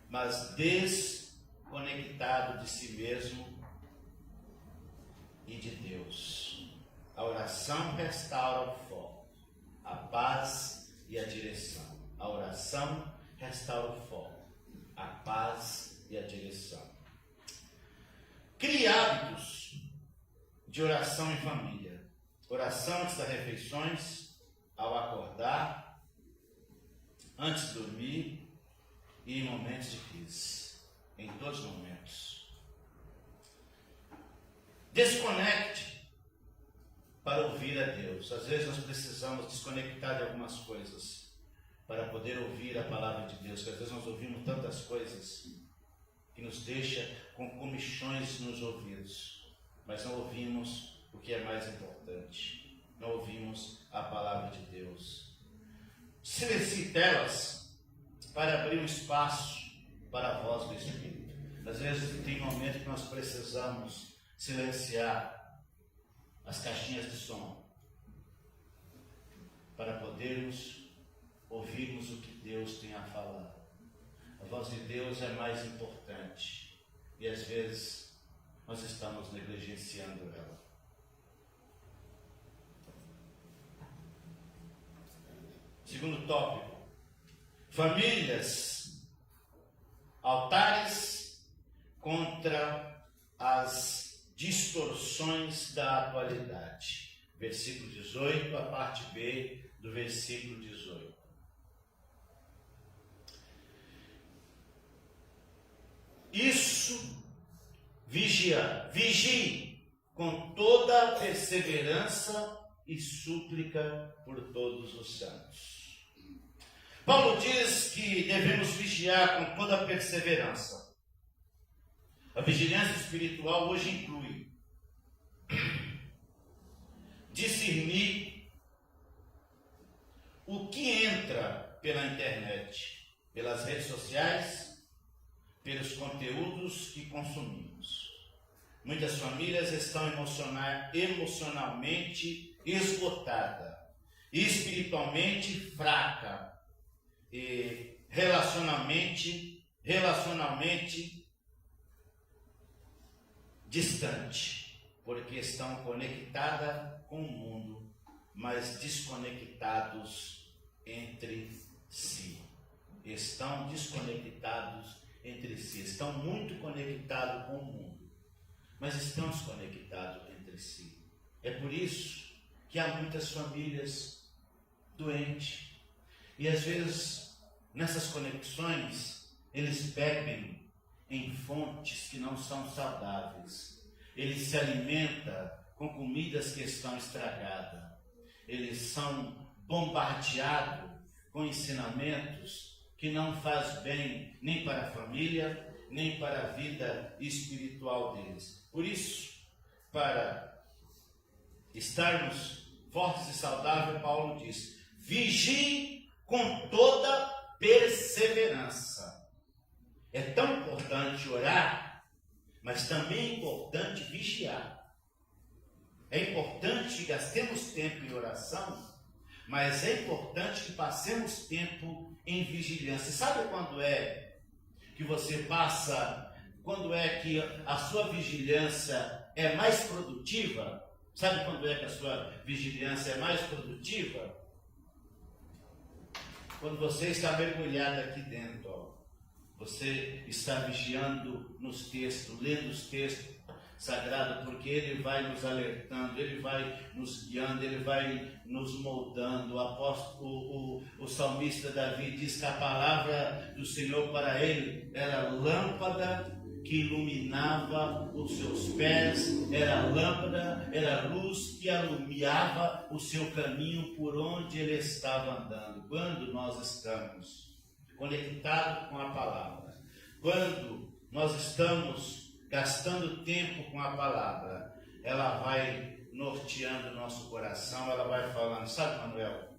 mas desconectados de si mesmo e de Deus. A oração restaura o foco, a paz e a direção. A oração restaura o foco, a paz e a direção. Crie hábitos de oração em família. Oração antes das refeições, ao acordar, antes de dormir e em momentos de crise. Em todos os momentos. Desconecte para ouvir a Deus. Às vezes nós precisamos desconectar de algumas coisas para poder ouvir a palavra de Deus. Porque às vezes nós ouvimos tantas coisas que nos deixa com comichões nos ouvidos, mas não ouvimos o que é mais importante. Não ouvimos a palavra de Deus. Silencie telas para abrir um espaço para a voz do Espírito. Às vezes tem momentos que nós precisamos silenciar as caixinhas de som para podermos ouvirmos o que Deus tem a falar. A voz de Deus é mais importante e às vezes nós estamos negligenciando ela. Segundo tópico, famílias, altares contra as distorções da atualidade. Versículo 18, a parte B do versículo 18. Isso, vigie com toda perseverança e súplica por todos os santos. Paulo diz que devemos vigiar com toda perseverança. A vigilância espiritual hoje inclui discernir o que entra pela internet, pelas redes sociais, pelos conteúdos que consumimos. Muitas famílias estão emocionalmente esgotadas, espiritualmente fraca e relacionalmente distante, porque estão conectadas com o mundo, mas desconectados entre si. Estão desconectados entre si, estão muito conectados com o mundo, mas estão desconectados entre si. É por isso que há muitas famílias doentes, e às vezes nessas conexões eles bebem em fontes que não são saudáveis, eles se alimentam com comidas que estão estragadas, eles são bombardeados com ensinamentos que não faz bem nem para a família, nem para a vida espiritual deles. Por isso, para estarmos fortes e saudáveis, Paulo diz: vigie com toda perseverança. É tão importante orar, mas também é importante vigiar. É importante que gastemos tempo em oração, mas é importante que passemos tempo em vigilância. Sabe quando é que você passa, quando é que a sua vigilância é mais produtiva? Sabe quando é que a sua vigilância é mais produtiva? Quando você está mergulhado aqui dentro, ó. Você está vigiando nos textos, lendo os textos sagrado, porque ele vai nos alertando, ele vai nos guiando, ele vai nos moldando. O salmista Davi diz que a palavra do Senhor para ele era lâmpada que iluminava os seus pés, era lâmpada, era luz que alumiava o seu caminho por onde ele estava andando. Quando nós estamos conectados com a palavra, quando nós estamos gastando tempo com a palavra, ela vai norteando o nosso coração, ela vai falando, sabe, Manuel,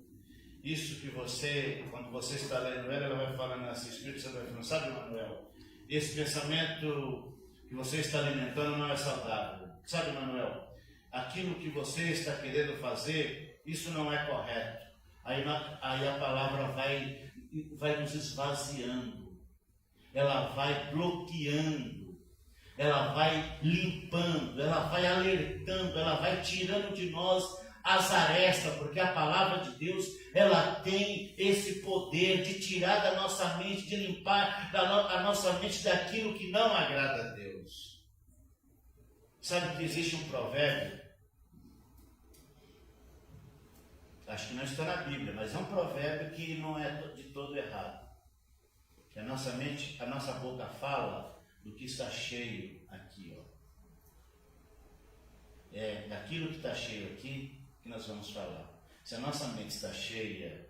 isso que você, quando você está lendo ela vai falando assim, o Espírito Santo vai falando, sabe, Manuel, esse pensamento que você está alimentando não é saudável, sabe, Manuel, aquilo que você está querendo fazer, isso não é correto. Aí a palavra vai nos esvaziando, ela vai bloqueando, ela vai limpando, ela vai alertando, ela vai tirando de nós as arestas, porque a palavra de Deus, ela tem esse poder de tirar da nossa mente, de limpar a nossa mente daquilo que não agrada a Deus. Sabe que existe um provérbio, acho que não está na Bíblia, mas é um provérbio que não é de todo errado. Que a nossa mente, a nossa boca fala do que está cheio aqui, ó. É daquilo que está cheio aqui que nós vamos falar. Se a nossa mente está cheia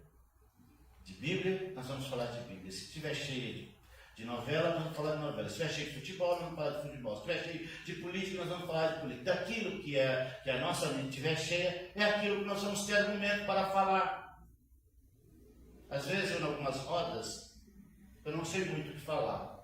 de Bíblia, nós vamos falar de Bíblia. Se estiver cheia de novela, nós vamos falar de novela. Se estiver cheia de futebol, nós vamos falar de futebol. Se estiver cheia de política, nós vamos falar de política. Daquilo que a nossa mente estiver cheia, é aquilo que nós vamos ter argumento para falar. Às vezes, em algumas rodas, eu não sei muito o que falar.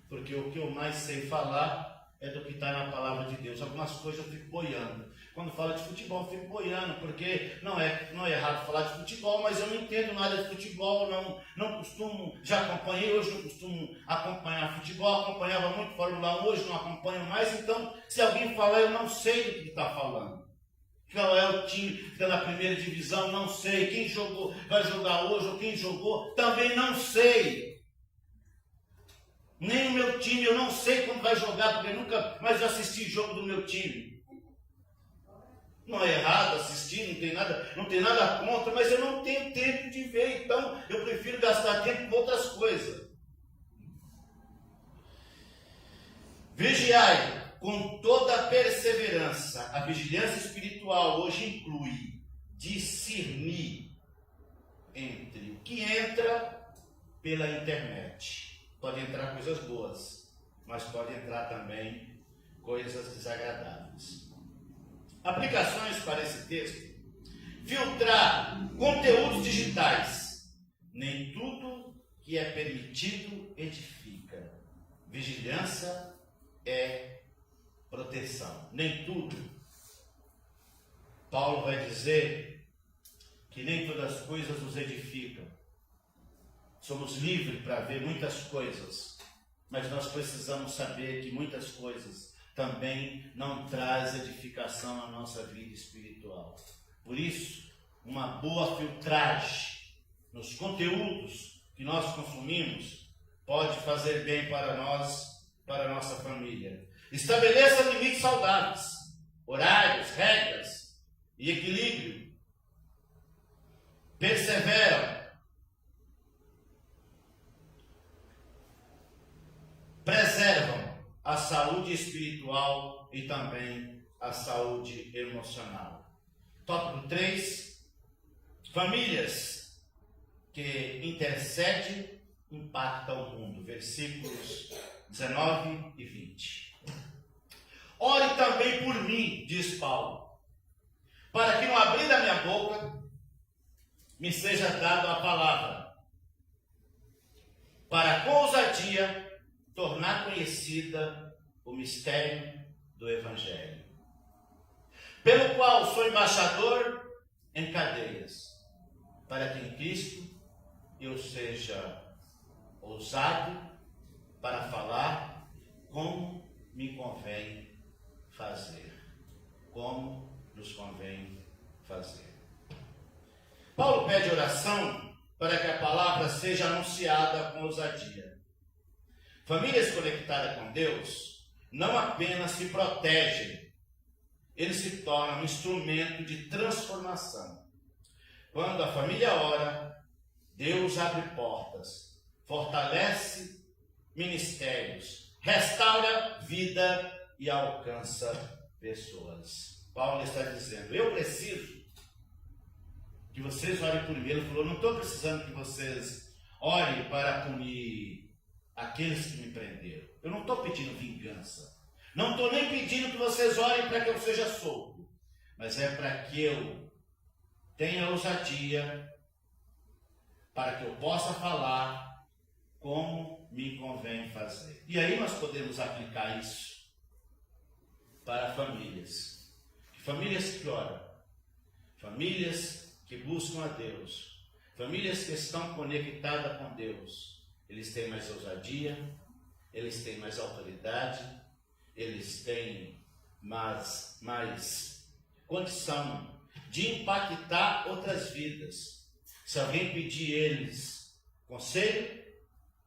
Porque o que eu mais sei falar é do que está na palavra de Deus. Algumas coisas eu fico boiando. Quando falo de futebol, eu fico boiando, porque não é errado falar de futebol, mas eu não entendo nada de futebol, não costumo, já acompanhei, hoje não costumo acompanhar futebol, acompanhava muito Fórmula 1, hoje não acompanho mais, então se alguém falar, eu não sei do que está falando. Qual é o time que está na primeira divisão, não sei. Quem jogou, vai jogar hoje, ou quem jogou, também não sei. Nem o meu time, eu não sei quando vai jogar, porque nunca mais assisti jogo do meu time. Não é errado assistir, não tem nada contra, mas eu não tenho tempo de ver, então eu prefiro gastar tempo com outras coisas. Vigiai com toda perseverança. A vigilância espiritual hoje inclui discernir entre o que entra pela internet. Pode entrar coisas boas, mas pode entrar também coisas desagradáveis. Aplicações para esse texto: filtrar conteúdos digitais. Nem tudo que é permitido edifica. Vigilância é proteção. Nem tudo. Paulo vai dizer que nem todas as coisas nos edificam. Somos livres para ver muitas coisas, mas nós precisamos saber que muitas coisas também não traz edificação à nossa vida espiritual. Por isso, uma boa filtragem nos conteúdos que nós consumimos pode fazer bem para nós, para a nossa família. Estabeleça limites saudáveis, horários, regras e equilíbrio. Persevera. Preservam a saúde espiritual e também a saúde emocional. Tópico 3. Famílias que intercedem impactam o mundo. Versículos 19 e 20. Ore também por mim, diz Paulo, para que no abrir da minha boca me seja dada a palavra, para com ousadia tornar conhecida o mistério do Evangelho, pelo qual sou embaixador em cadeias, para que em Cristo eu seja ousado para falar como me convém fazer. Como nos convém fazer. Paulo pede oração para que a palavra seja anunciada com ousadia. Famílias conectadas com Deus não apenas se protegem, eles se tornam um instrumento de transformação. Quando a família ora, Deus abre portas, fortalece ministérios, restaura vida e alcança pessoas. Paulo está dizendo: eu preciso que vocês orem por mim. Ele falou: não estou precisando que vocês orem para punir aqueles que me prenderam. Eu não estou pedindo vingança. Não estou nem pedindo que vocês orem para que eu seja solto. Mas é para que eu tenha ousadia, para que eu possa falar como me convém fazer. E aí nós podemos aplicar isso para famílias. Famílias que oram. Famílias que buscam a Deus. Famílias que estão conectadas com Deus. Eles têm mais ousadia, eles têm mais autoridade, eles têm mais condição de impactar outras vidas. Se alguém pedir eles conselho,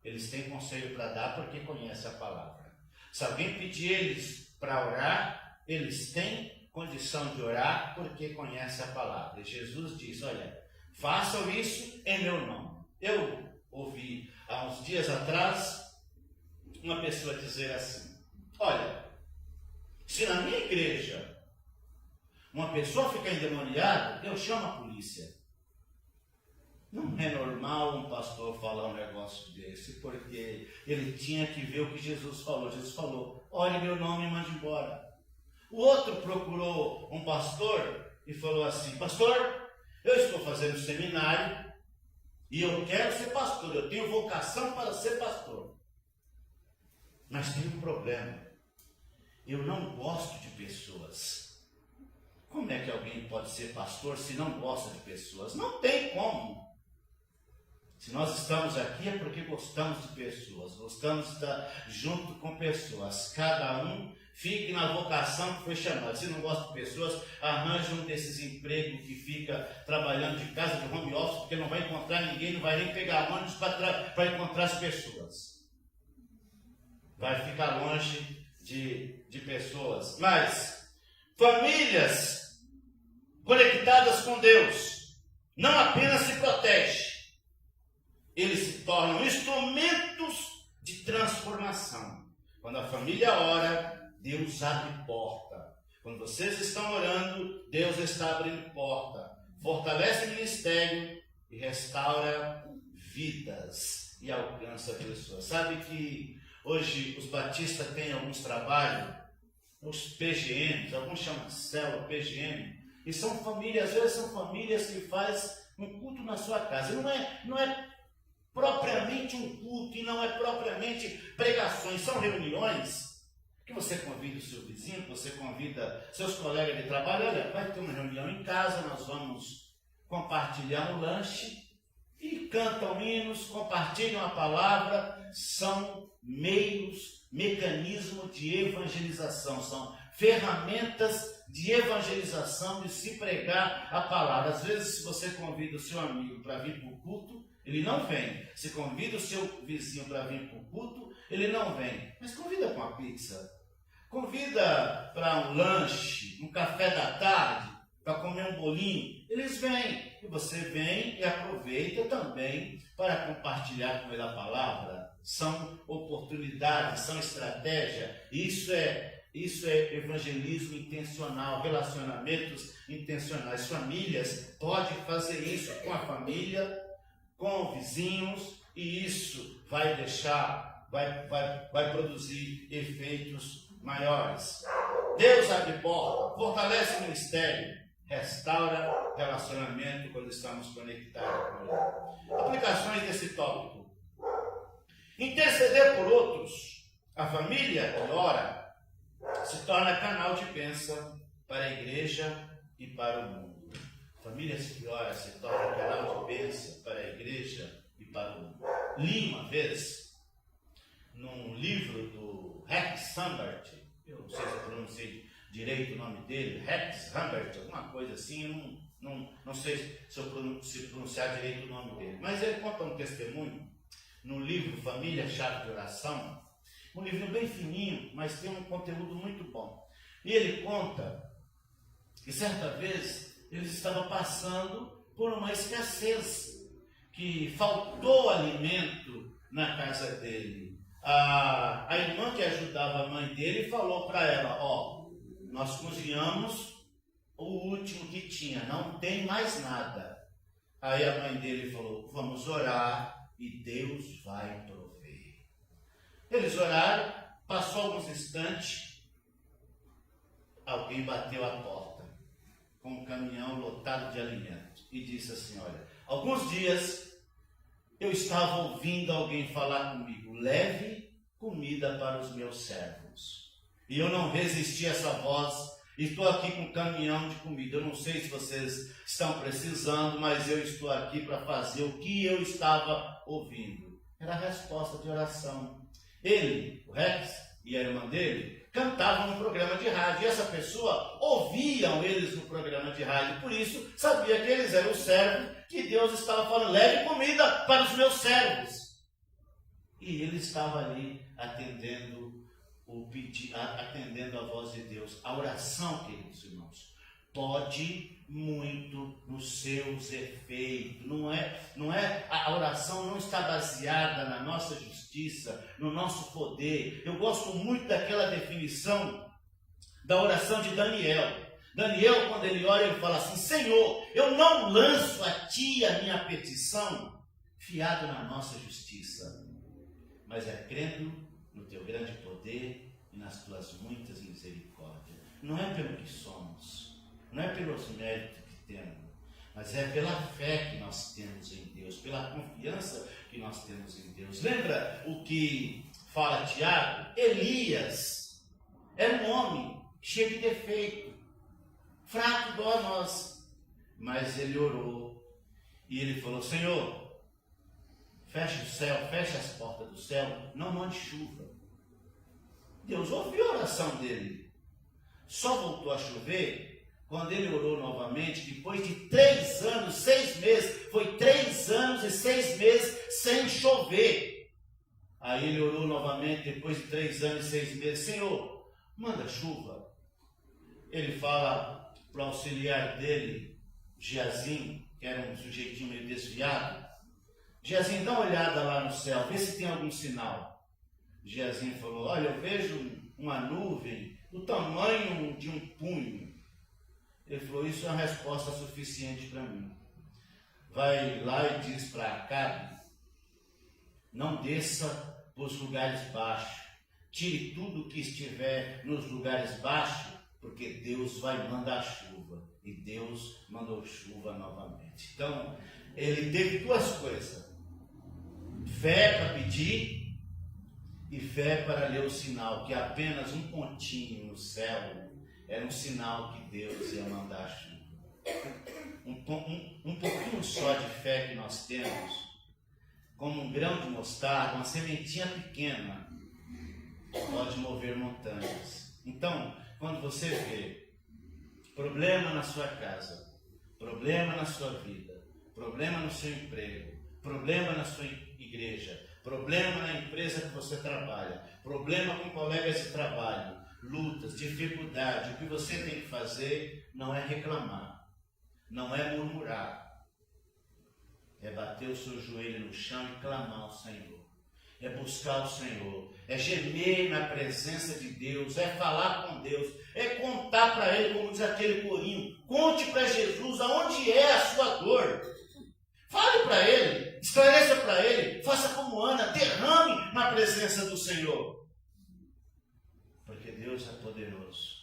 eles têm conselho para dar porque conhecem a palavra. Se alguém pedir eles para orar, eles têm condição de orar porque conhecem a palavra. E Jesus diz: olha, façam isso em meu nome. Eu ouvi há uns dias atrás uma pessoa dizer assim: olha, se na minha igreja uma pessoa fica endemoniada, eu chamo a polícia. Não é normal um pastor falar um negócio desse, porque ele tinha que ver o que Jesus falou. Jesus falou: ore em meu nome e mande embora. O outro procurou um pastor e falou assim: pastor, eu estou fazendo seminário e eu quero ser pastor, eu tenho vocação para ser pastor. Mas tem um problema: eu não gosto de pessoas. Como é que alguém pode ser pastor se não gosta de pessoas? Não tem como. Se nós estamos aqui é porque gostamos de pessoas, gostamos de estar junto com pessoas. Cada um fique na vocação que foi chamado. Se não gosta de pessoas, arranje um desses empregos que fica trabalhando de casa, de home office, porque não vai encontrar ninguém, não vai nem pegar ônibus para encontrar as pessoas. Vai ficar longe de pessoas. Mas famílias conectadas com Deus não apenas se protegem, eles se tornam instrumentos de transformação. Quando a família ora, Deus abre porta. Quando vocês estão orando, Deus está abrindo porta. Fortalece o ministério e restaura vidas e alcança pessoas. Sabe que hoje os batistas têm alguns trabalhos, os PGMs, alguns chamam de célula, PGM, e são famílias, às vezes são famílias que fazem um culto na sua casa. Não é propriamente um culto e não é propriamente pregações, são reuniões que você convida o seu vizinho, que você convida seus colegas de trabalho. Olha, vai ter uma reunião em casa, nós vamos compartilhar um lanche, e cantam hinos, compartilham a palavra. São meios, mecanismos de evangelização, são ferramentas de evangelização, de se pregar a palavra. Às vezes, se você convida o seu amigo para vir para o culto, ele não vem. Se convida o seu vizinho para vir para o culto, ele não vem. Mas convida para uma pizza, convida para um lanche, um café da tarde, para comer um bolinho, eles vêm. E você vem e aproveita também para compartilhar com ele a palavra. São oportunidades, são estratégia. Isso é evangelismo intencional, relacionamentos intencionais. Famílias podem fazer isso com a família, com vizinhos, e isso vai produzir efeitos maiores. Deus abre porta, fortalece o ministério, restaura relacionamento quando estamos conectados com Ele. Aplicações desse tópico. Interceder por outros. A família que ora se torna canal de bênção para a igreja e para o mundo. Famílias que ora se torna canal de bênção para a igreja e para o mundo. Li uma vez, num livro do Rex Humbert, eu não sei se eu pronunciei direito o nome dele, Rex Humbert, alguma coisa assim, não sei se eu pronunciar direito o nome dele, mas ele conta um testemunho no livro Família, Chave de Oração, um livro bem fininho, mas tem um conteúdo muito bom. E ele conta que certa vez eles estavam passando por uma escassez, que faltou alimento na casa dele. A irmã que ajudava a mãe dele falou para ela: nós cozinhamos o último que tinha, não tem mais nada. Aí a mãe dele falou: vamos orar e Deus vai prover. Eles oraram, passou alguns instantes, alguém bateu a porta com um caminhão lotado de alimento e disse assim: olha, alguns dias eu estava ouvindo alguém falar comigo: leve comida para os meus servos. E eu não resisti a essa voz. Estou aqui com um caminhão de comida. Eu não sei se vocês estão precisando, mas eu estou aqui para fazer o que eu estava ouvindo. Era a resposta de oração. Ele, o Rex e a irmã dele, cantavam no programa de rádio. E essa pessoa ouviam eles no programa de rádio. Por isso, sabia que eles eram os servos, que Deus estava falando: leve comida para os meus servos. E ele estava ali atendendo atendendo a voz de Deus. A oração, queridos irmãos, pode muito nos seus efeitos. A oração não está baseada na nossa justiça, no nosso poder. Eu gosto muito daquela definição da oração de Daniel. Daniel, quando ele ora, ele fala assim: Senhor, eu não lanço a ti a minha petição fiado na nossa justiça, mas é crendo no teu grande poder e nas tuas muitas misericórdias. Não é pelo que somos, não é pelos méritos que temos, mas é pela fé que nós temos em Deus, pela confiança que nós temos em Deus. Lembra o que fala Tiago? Elias era um homem cheio de defeito, fraco igual a nós, mas ele orou e ele falou: Senhor, fecha o céu, fecha as portas do céu, não mande chuva. Deus ouviu a oração dele. Só voltou a chover quando ele orou novamente, depois de 3 anos, 6 meses. Foi 3 anos e 6 meses sem chover. Aí ele orou novamente, depois de 3 anos e 6 meses: Senhor, manda chuva. Ele fala para o auxiliar dele, Geazim, que era um sujeitinho meio desviado: Geazim, dá uma olhada lá no céu, vê se tem algum sinal. Geazinho falou, olha, eu vejo uma nuvem do tamanho de um punho. Ele falou, isso é uma resposta suficiente para mim. Vai lá e diz para Acabe, não desça para os lugares baixos. Tire tudo que estiver nos lugares baixos, porque Deus vai mandar chuva. E Deus mandou chuva novamente. Então, ele teve duas coisas. Fé para pedir e fé para ler o sinal, que apenas um pontinho no céu era um sinal que Deus ia mandar chuva. Um pouquinho só de fé que nós temos, como um grão de mostarda, uma sementinha pequena, pode mover montanhas. Então, quando você vê problema na sua casa, problema na sua vida, problema no seu emprego, problema na sua igreja, problema na empresa que você trabalha, problema com colegas de trabalho, lutas, dificuldade, o que você tem que fazer não é reclamar, não é murmurar, é bater o seu joelho no chão e clamar ao Senhor, é buscar o Senhor, é gemer na presença de Deus, é falar com Deus, é contar para Ele, como diz aquele corinho, conte para Jesus aonde é a sua dor, fale para Ele, esclareça para Ele, faça como Ana, derrame na presença do Senhor, porque Deus é poderoso,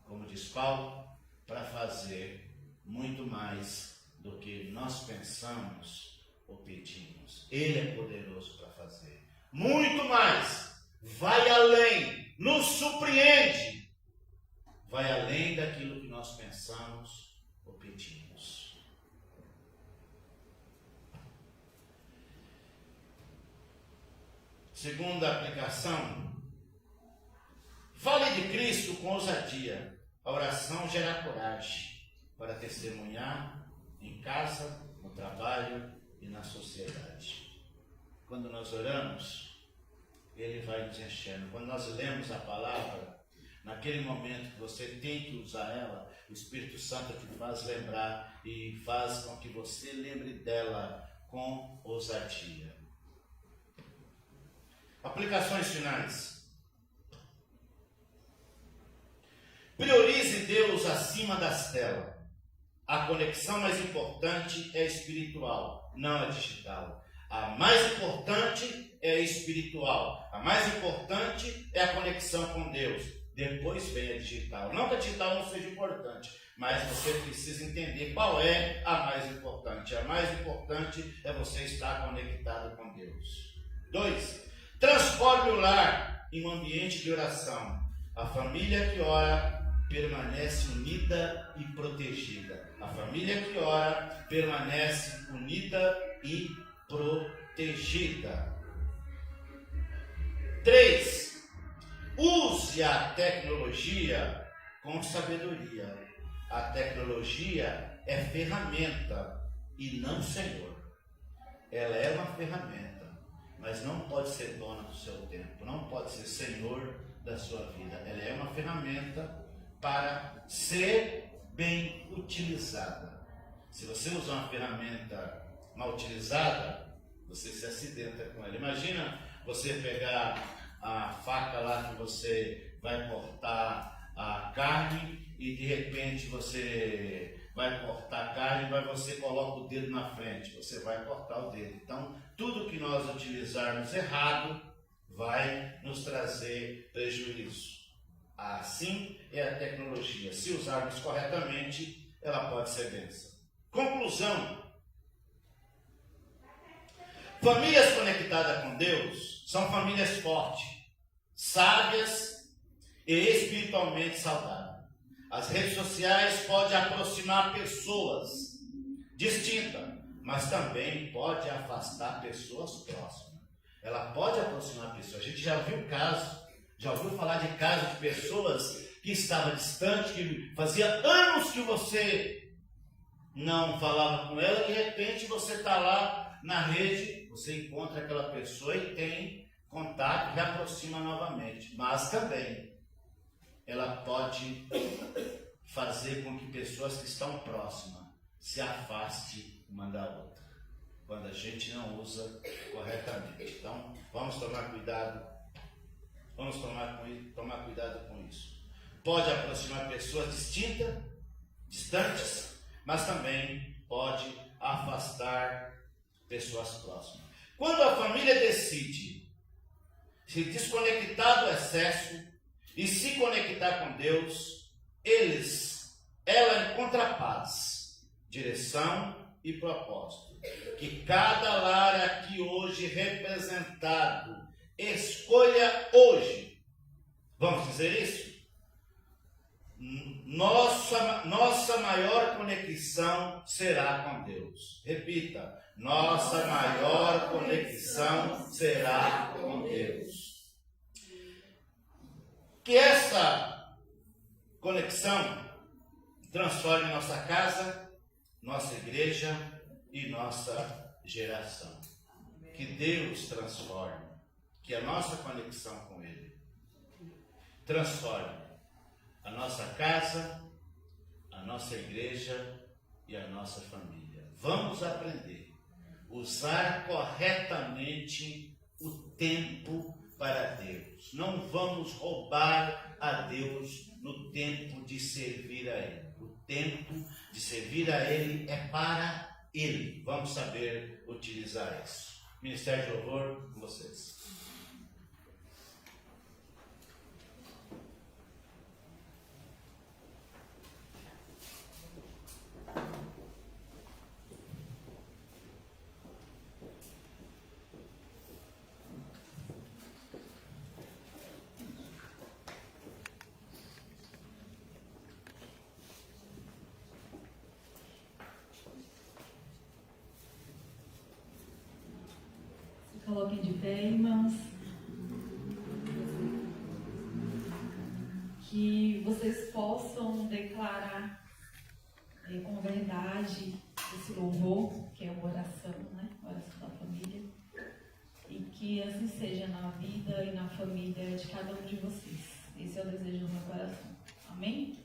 como diz Paulo, para fazer muito mais do que nós pensamos ou pedimos. Ele é poderoso para fazer muito mais, vai além, nos surpreende, vai além daquilo que nós pensamos ou pedimos. Segunda aplicação, fale de Cristo com ousadia. A oração gera coragem para testemunhar em casa, no trabalho e na sociedade. Quando nós oramos, Ele vai nos enchendo. Quando nós lemos a palavra, naquele momento que você tem que usar ela, o Espírito Santo te faz lembrar e faz com que você lembre dela com ousadia. Aplicações finais. Priorize Deus acima das telas. A conexão mais importante é espiritual, não a digital. A mais importante é espiritual. A mais importante é a conexão com Deus. Depois vem a digital. Não que a digital não seja importante, mas você precisa entender qual é a mais importante. A mais importante é você estar conectado com Deus. 2. Transforme o lar em um ambiente de oração. A família que ora permanece unida e protegida. A família que ora permanece unida e protegida. 3. Use a tecnologia com sabedoria. A tecnologia é ferramenta e não senhor. Ela é uma ferramenta, mas não pode ser dona do seu tempo, não pode ser senhor da sua vida. Ela é uma ferramenta para ser bem utilizada. Se você usar uma ferramenta mal utilizada, você se acidenta com ela. Imagina você pegar a faca lá que você vai cortar a carne e de repente você vai cortar a carne, mas você coloca o dedo na frente, você vai cortar o dedo. Então, tudo que nós utilizarmos errado vai nos trazer prejuízo. Assim é a tecnologia. Se usarmos corretamente, ela pode ser bênção. Conclusão. Famílias conectadas com Deus são famílias fortes, sábias e espiritualmente saudáveis. As redes sociais podem aproximar pessoas distintas, mas também pode afastar pessoas próximas. Ela pode aproximar pessoas. A gente já viu casos, já ouviu falar de casos de pessoas que estavam distantes, que fazia anos que você não falava com ela, de repente você está lá na rede, você encontra aquela pessoa e tem contato, reaproxima novamente. Mas também ela pode fazer com que pessoas que estão próximas se afastem uma da outra, quando a gente não usa corretamente. Então, vamos tomar cuidado Vamos tomar cuidado com isso. Pode aproximar pessoas distantes, mas também pode afastar pessoas próximas. Quando a família decide se desconectar do excesso e se conectar com Deus, ela encontra paz, direção e propósito. Que cada lar aqui hoje representado escolha hoje. Vamos dizer isso? Nossa maior conexão será com Deus. Repita. Nossa maior conexão será com Deus. Que essa conexão transforme nossa casa, nossa igreja e nossa geração. Que Deus transforme, que a nossa conexão com Ele transforme a nossa casa, a nossa igreja e a nossa família. Vamos aprender a usar corretamente o tempo para Deus. Não vamos roubar a Deus no tempo de servir a Ele. O tempo de servir a Ele é para Ele. Vamos saber utilizar isso. Ministério de Louvor, com vocês. Coloquem de pé, irmãos. Que vocês possam declarar com verdade esse louvor, que é a oração, né? A oração da família. E que assim seja na vida e na família de cada um de vocês. Esse é o desejo do meu coração. Amém?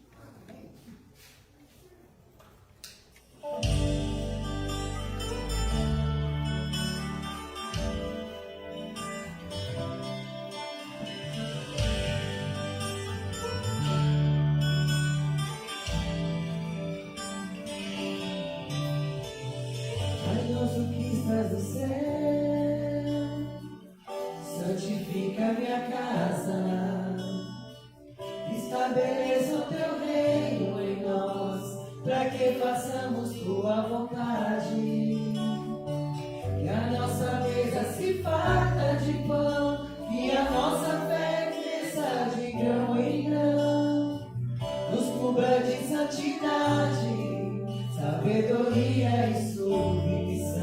Do céu, santifica minha casa, estabeleça o teu reino em nós, para que façamos tua vontade. Que a nossa mesa se farta de pão, que a nossa fé cresça de grão em grão, nos cubra de santidade, sabedoria e submissão.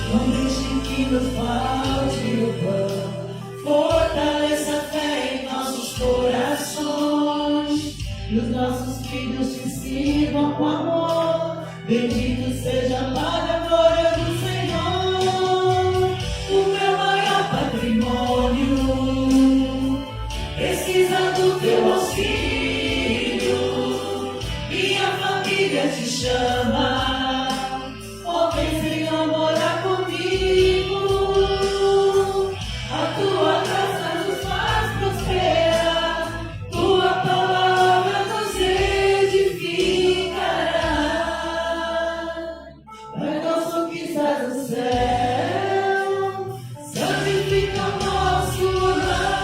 Não deixe que nos falte o pão, fortaleça a fé em nossos corações, e os nossos filhos te sirvam com amor. Bendito seja para a glória do Senhor. O meu maior patrimônio precisa do teu auxílio, minha família te chama. Vem, Senhor, morar comigo. A tua graça nos faz prosperar, tua palavra nos edificará. Pai nosso que estás no céu, santifica o nosso lar.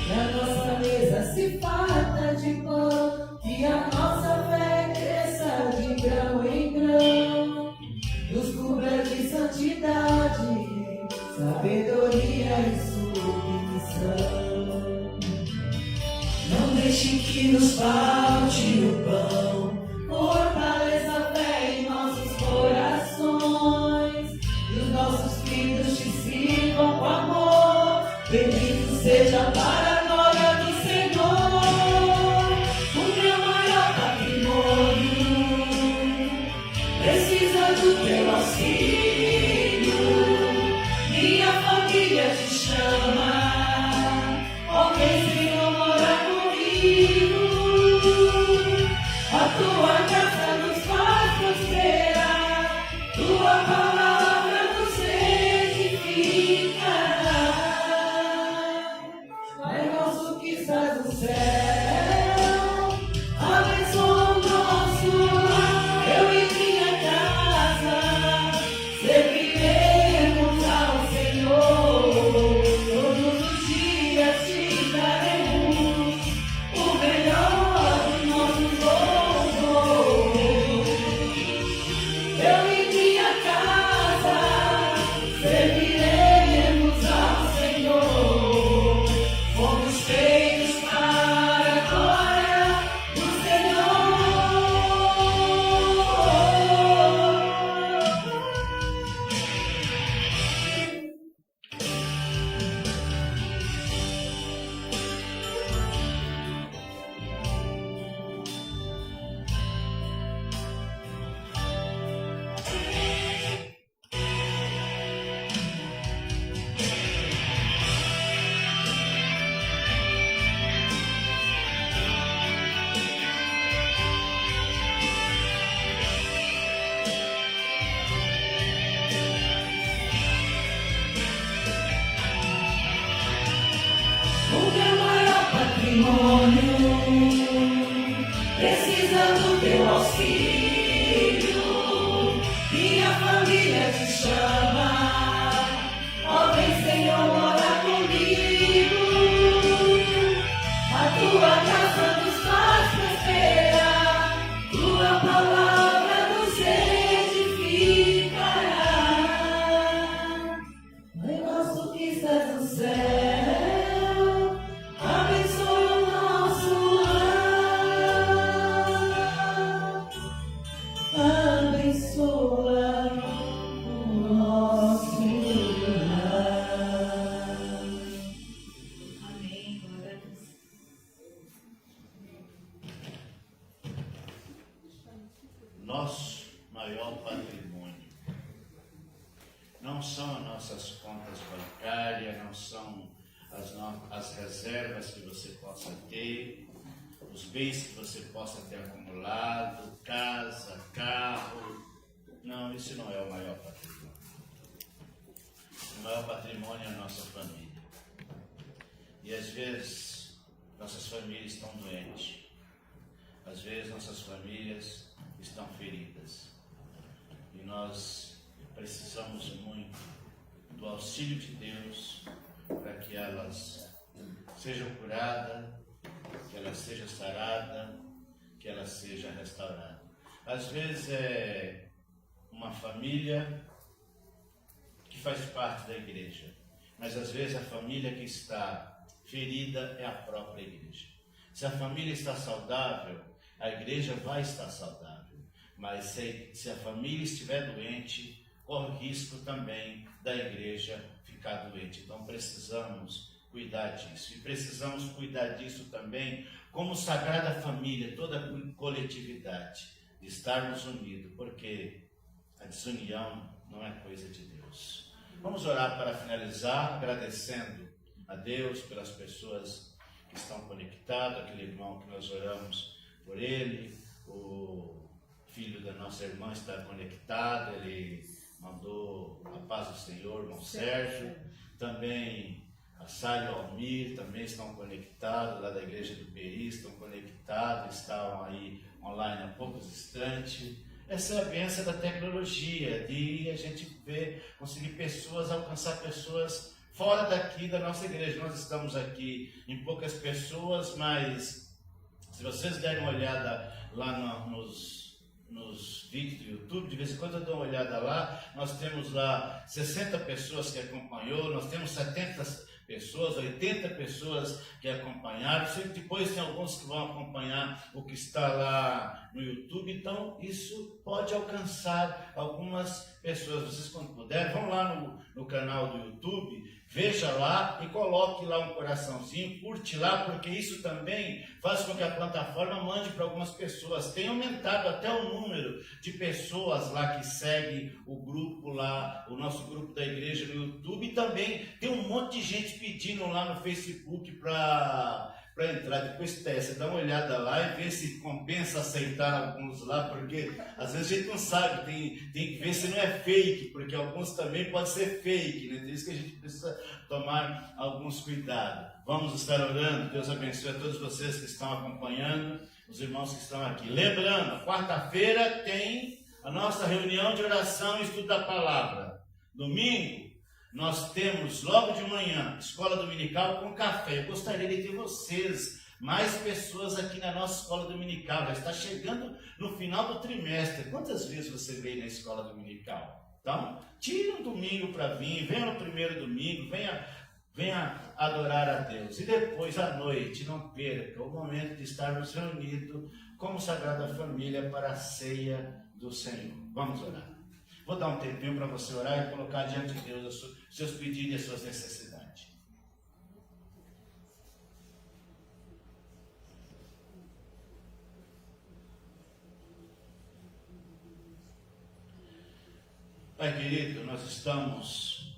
Que a nossa mesa se farta de pão, que a nossa fé cresça de grão em grão, nos cubra de santidade, sabedoria e submissão. Não deixe que nos falte o pão, fortaleça a fé em nossos corações, e os nossos filhos te sirvam com amor. Bendito seja para a glória do Senhor. O meu maior patrimônio precisa do teu auxílio, minha família te chama. Vem, Senhor, morar comigo. A tua graça nos faz matrimônio, precisa do teu auxílio. Minha família te chama, ó vem Senhor morar comigo. A tua casa nos faz prosperar, tua palavra nos edificará. Mãe nosso que estás no céu, abençoa o nosso lar, abençoa o nosso lar. Amém, glória a Deus. Nosso maior patrimônio não são as nossas contas bancárias, não são as reservas que você possa ter, os bens que você possa ter acumulado, casa, carro. Não, isso não é o maior patrimônio. O maior patrimônio é a nossa família. E às vezes nossas famílias estão doentes. Às vezes nossas famílias estão feridas. E nós precisamos muito do auxílio de Deus para que elas sejam curadas, que elas sejam saradas, que elas sejam restauradas. Às vezes é uma família que faz parte da igreja, mas às vezes a família que está ferida é a própria igreja. Se a família está saudável, a igreja vai estar saudável, mas se a família estiver doente, corre risco também da igreja ficar doente. Então precisamos cuidar disso, e precisamos cuidar disso também como Sagrada Família, toda a coletividade, de estarmos unidos, porque a desunião não é coisa de Deus. Vamos orar para finalizar, agradecendo a Deus pelas pessoas que estão conectadas, aquele irmão que nós oramos por ele, o filho da nossa irmã está conectado, ele mandou a paz do Senhor, irmão Sérgio, também a Sário Almir, também estão conectados, lá da igreja do Peri, estão conectados, estavam aí online há poucos instantes. Essa é a bênção da tecnologia, de a gente ver, conseguir pessoas, alcançar pessoas fora daqui da nossa igreja. Nós estamos aqui em poucas pessoas, mas se vocês derem uma olhada lá nos vídeos do YouTube, de vez em quando eu dou uma olhada lá, nós temos lá 60 pessoas que acompanhou, nós temos 70 pessoas, 80 pessoas que acompanharam, depois tem alguns que vão acompanhar o que está lá no YouTube, então isso pode alcançar algumas pessoas. Vocês, quando puderem, vão lá no canal do YouTube, veja lá e coloque lá um coraçãozinho, curte lá, porque isso também faz com que a plataforma mande para algumas pessoas. Tem aumentado até o número de pessoas lá que seguem o grupo lá, o nosso grupo da igreja no YouTube, e também tem um monte de gente pedindo lá no Facebook para entrar. Depois você dá uma olhada lá e vê se compensa aceitar alguns lá, porque às vezes a gente não sabe, tem que ver se não é fake, porque alguns também podem ser fake, né? Por isso que a gente precisa tomar alguns cuidados. Vamos estar orando. Deus abençoe a todos vocês que estão acompanhando, os irmãos que estão aqui. Lembrando, quarta-feira tem a nossa reunião de oração e estudo da palavra. Domingo nós temos, logo de manhã, escola dominical com café. Eu gostaria de ter vocês, mais pessoas aqui na nossa escola dominical. Já está chegando no final do trimestre. Quantas vezes você veio na escola dominical? Então, tire um domingo para vir, venha no primeiro domingo, venha adorar a Deus. E depois, à noite, não perca o momento de estarmos reunidos como Sagrada Família para a ceia do Senhor. Vamos orar. Vou dar um tempinho para você orar e colocar diante de Deus os seus pedidos e as suas necessidades. Pai querido, nós estamos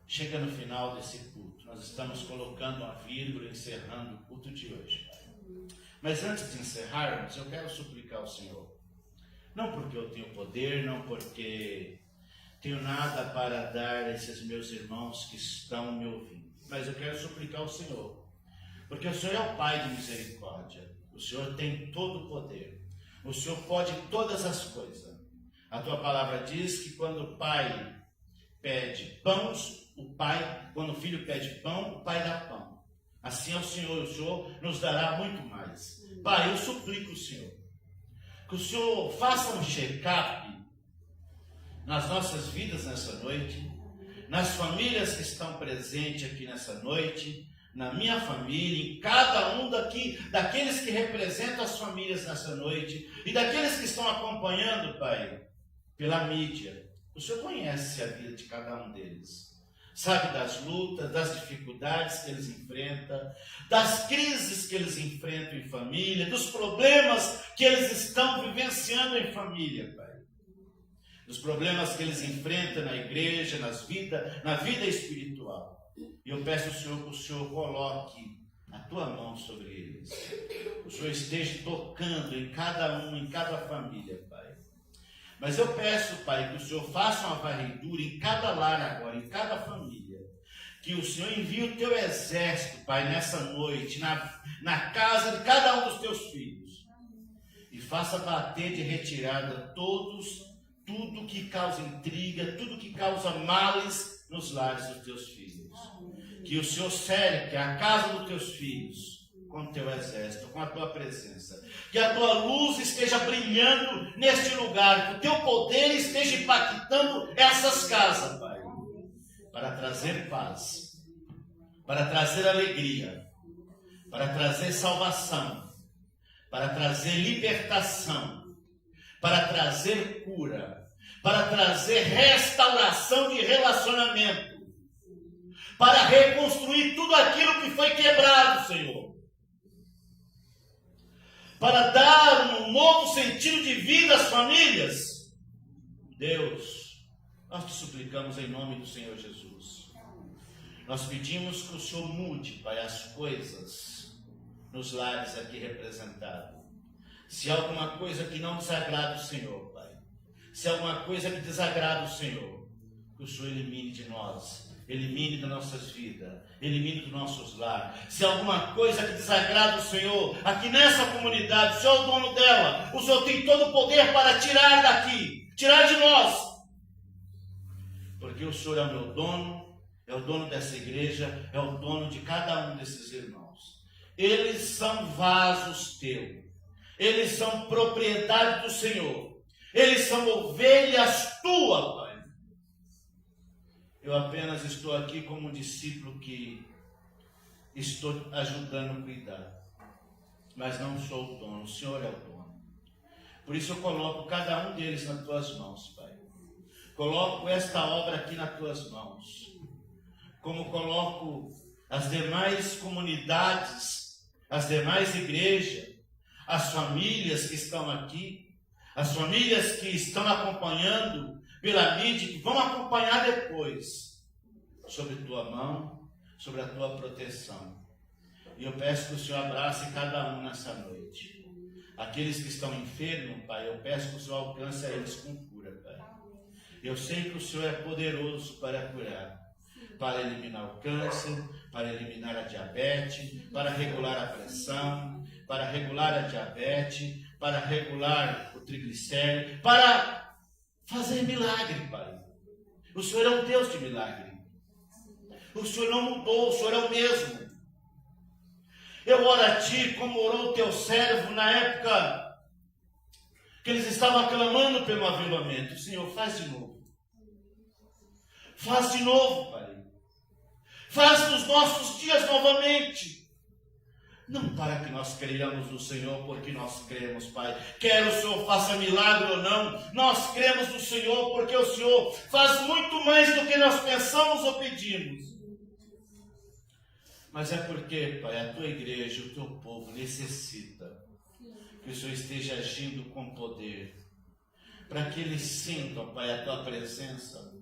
chegando no final desse culto. Nós estamos colocando uma vírgula, encerrando o culto de hoje, Pai. Mas antes de encerrarmos, eu quero suplicar ao Senhor. Não porque eu tenho poder, não porque tenho nada para dar a esses meus irmãos que estão me ouvindo. Mas eu quero suplicar ao Senhor, Porque o Senhor é o Pai de misericórdia. O Senhor tem todo o poder. O Senhor pode todas as coisas. A tua palavra diz que quando o pai pede pães, quando o filho pede pão, o pai dá pão. Assim é o Senhor nos dará muito mais. Pai, eu suplico o Senhor, que o Senhor faça um check-up nas nossas vidas nessa noite, nas famílias que estão presentes aqui nessa noite, na minha família, em cada um daqueles que representam as famílias nessa noite, e daqueles que estão acompanhando, Pai, pela mídia. O Senhor conhece a vida de cada um deles. Sabe das lutas, das dificuldades que eles enfrentam, das crises que eles enfrentam em família, dos problemas que eles estão vivenciando em família, Pai. Dos problemas que eles enfrentam na igreja, na vida espiritual. E eu peço ao Senhor que o Senhor coloque a tua mão sobre eles. O Senhor esteja tocando em cada um, em cada família, Pai. Mas eu peço, Pai, que o Senhor faça uma varredura em cada lar agora, em cada família. Que o Senhor envie o teu exército, Pai, nessa noite, na casa de cada um dos teus filhos. E faça bater de retirada tudo que causa intriga, tudo que causa males nos lares dos teus filhos. Que o Senhor cerque a casa dos teus filhos com o teu exército, com a tua presença. Que a tua luz esteja brilhando neste lugar, que o teu poder esteja impactando essas casas, Pai, para trazer paz, para trazer alegria, para trazer salvação, para trazer libertação, para trazer cura, para trazer restauração de relacionamento, para reconstruir tudo aquilo que foi quebrado, Senhor. Para dar um novo sentido de vida às famílias. Deus, nós te suplicamos em nome do Senhor Jesus. Nós pedimos que o Senhor mude, Pai, as coisas nos lares aqui representados. Se há alguma coisa que não desagrada o Senhor, Pai, se há alguma coisa que desagrada o Senhor, que o Senhor elimine de nós. Elimine das nossas vidas, elimine dos nossos lares. Se há alguma coisa que desagrada o Senhor, aqui nessa comunidade, o Senhor é o dono dela, o Senhor tem todo o poder para tirar daqui, tirar de nós. Porque o Senhor é o meu dono, é o dono dessa igreja, é o dono de cada um desses irmãos. Eles são vasos teus, eles são propriedade do Senhor, eles são ovelhas tuas, Pai. Eu apenas estou aqui como um discípulo que estou ajudando a cuidar. Mas não sou o dono, o Senhor é o dono. Por isso eu coloco cada um deles nas tuas mãos, Pai. Coloco esta obra aqui nas tuas mãos. Como coloco as demais comunidades, as demais igrejas, as famílias que estão aqui, as famílias que estão acompanhando pela mídia, que vão acompanhar depois, sobre tua mão, sobre a tua proteção. E eu peço que o Senhor abrace cada um nessa noite. Aqueles que estão enfermos, Pai, eu peço que o Senhor alcance a eles com cura, Pai. Eu sei que o Senhor é poderoso para curar, para eliminar o câncer, para eliminar a diabetes, para regular a pressão, para regular a diabetes, para regular o triglicérido, para fazer milagre, Pai. O Senhor é um Deus de milagre. O Senhor não mudou, o Senhor é o mesmo. Eu oro a Ti como orou o Teu servo na época que eles estavam clamando pelo avivamento. Senhor, faz de novo. Faz de novo, Pai. Faz nos nossos dias novamente. Não para que nós creiamos no Senhor, porque nós cremos, Pai. Quer o Senhor faça milagre ou não, nós cremos no Senhor, porque o Senhor faz muito mais do que nós pensamos ou pedimos. Mas é porque, Pai, a tua igreja, o teu povo necessita que o Senhor esteja agindo com poder, para que eles sintam, Pai, a tua presença,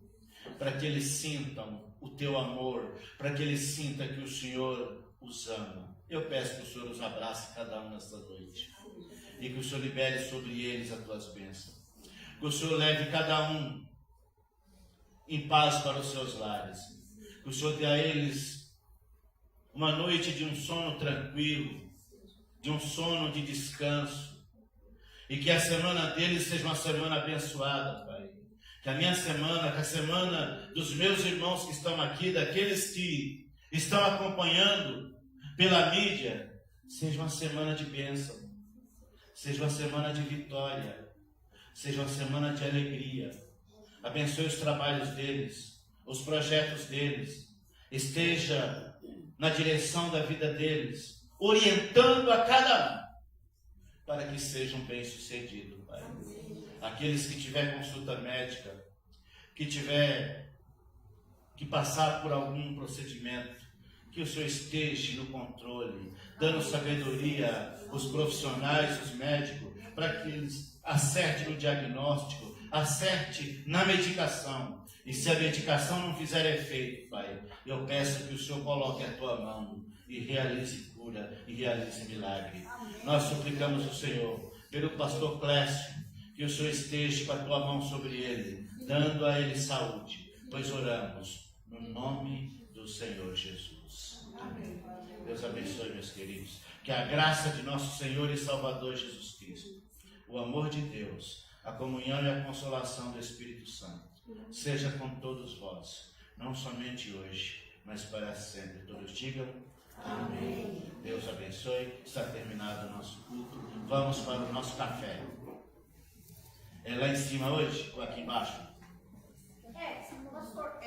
para que eles sintam o teu amor, para que eles sintam que o Senhor os ama. Eu peço que o Senhor os abrace cada um nesta noite. E que o Senhor libere sobre eles as tuas bênçãos. Que o Senhor leve cada um em paz para os seus lares. Que o Senhor dê a eles uma noite de um sono tranquilo, de um sono de descanso, e que a semana deles seja uma semana abençoada, Pai. Que a minha semana, que a semana dos meus irmãos que estão aqui, daqueles que estão acompanhando pela mídia, seja uma semana de bênção, seja uma semana de vitória, seja uma semana de alegria. Abençoe os trabalhos deles, os projetos deles, esteja na direção da vida deles, orientando a cada um, para que sejam bem-sucedidos, Pai. Aqueles que tiver consulta médica, que tiver que passar por algum procedimento, que o Senhor esteja no controle, dando sabedoria aos profissionais, os médicos, para que eles acertem no diagnóstico, acerte na medicação. E se a medicação não fizer efeito, Pai, eu peço que o Senhor coloque a tua mão e realize cura e realize milagre. Nós suplicamos o Senhor pelo pastor Clécio, que o Senhor esteja com a tua mão sobre ele, dando a ele saúde, pois oramos no nome do Senhor Jesus. Amém. Deus abençoe, meus queridos. Que a graça de nosso Senhor e Salvador Jesus Cristo, o amor de Deus, a comunhão e a consolação do Espírito Santo, seja com todos vós, não somente hoje, mas para sempre. Todos digam amém. Deus abençoe. Está terminado o nosso culto. Vamos para o nosso café. É lá em cima hoje ou aqui embaixo? Pastor,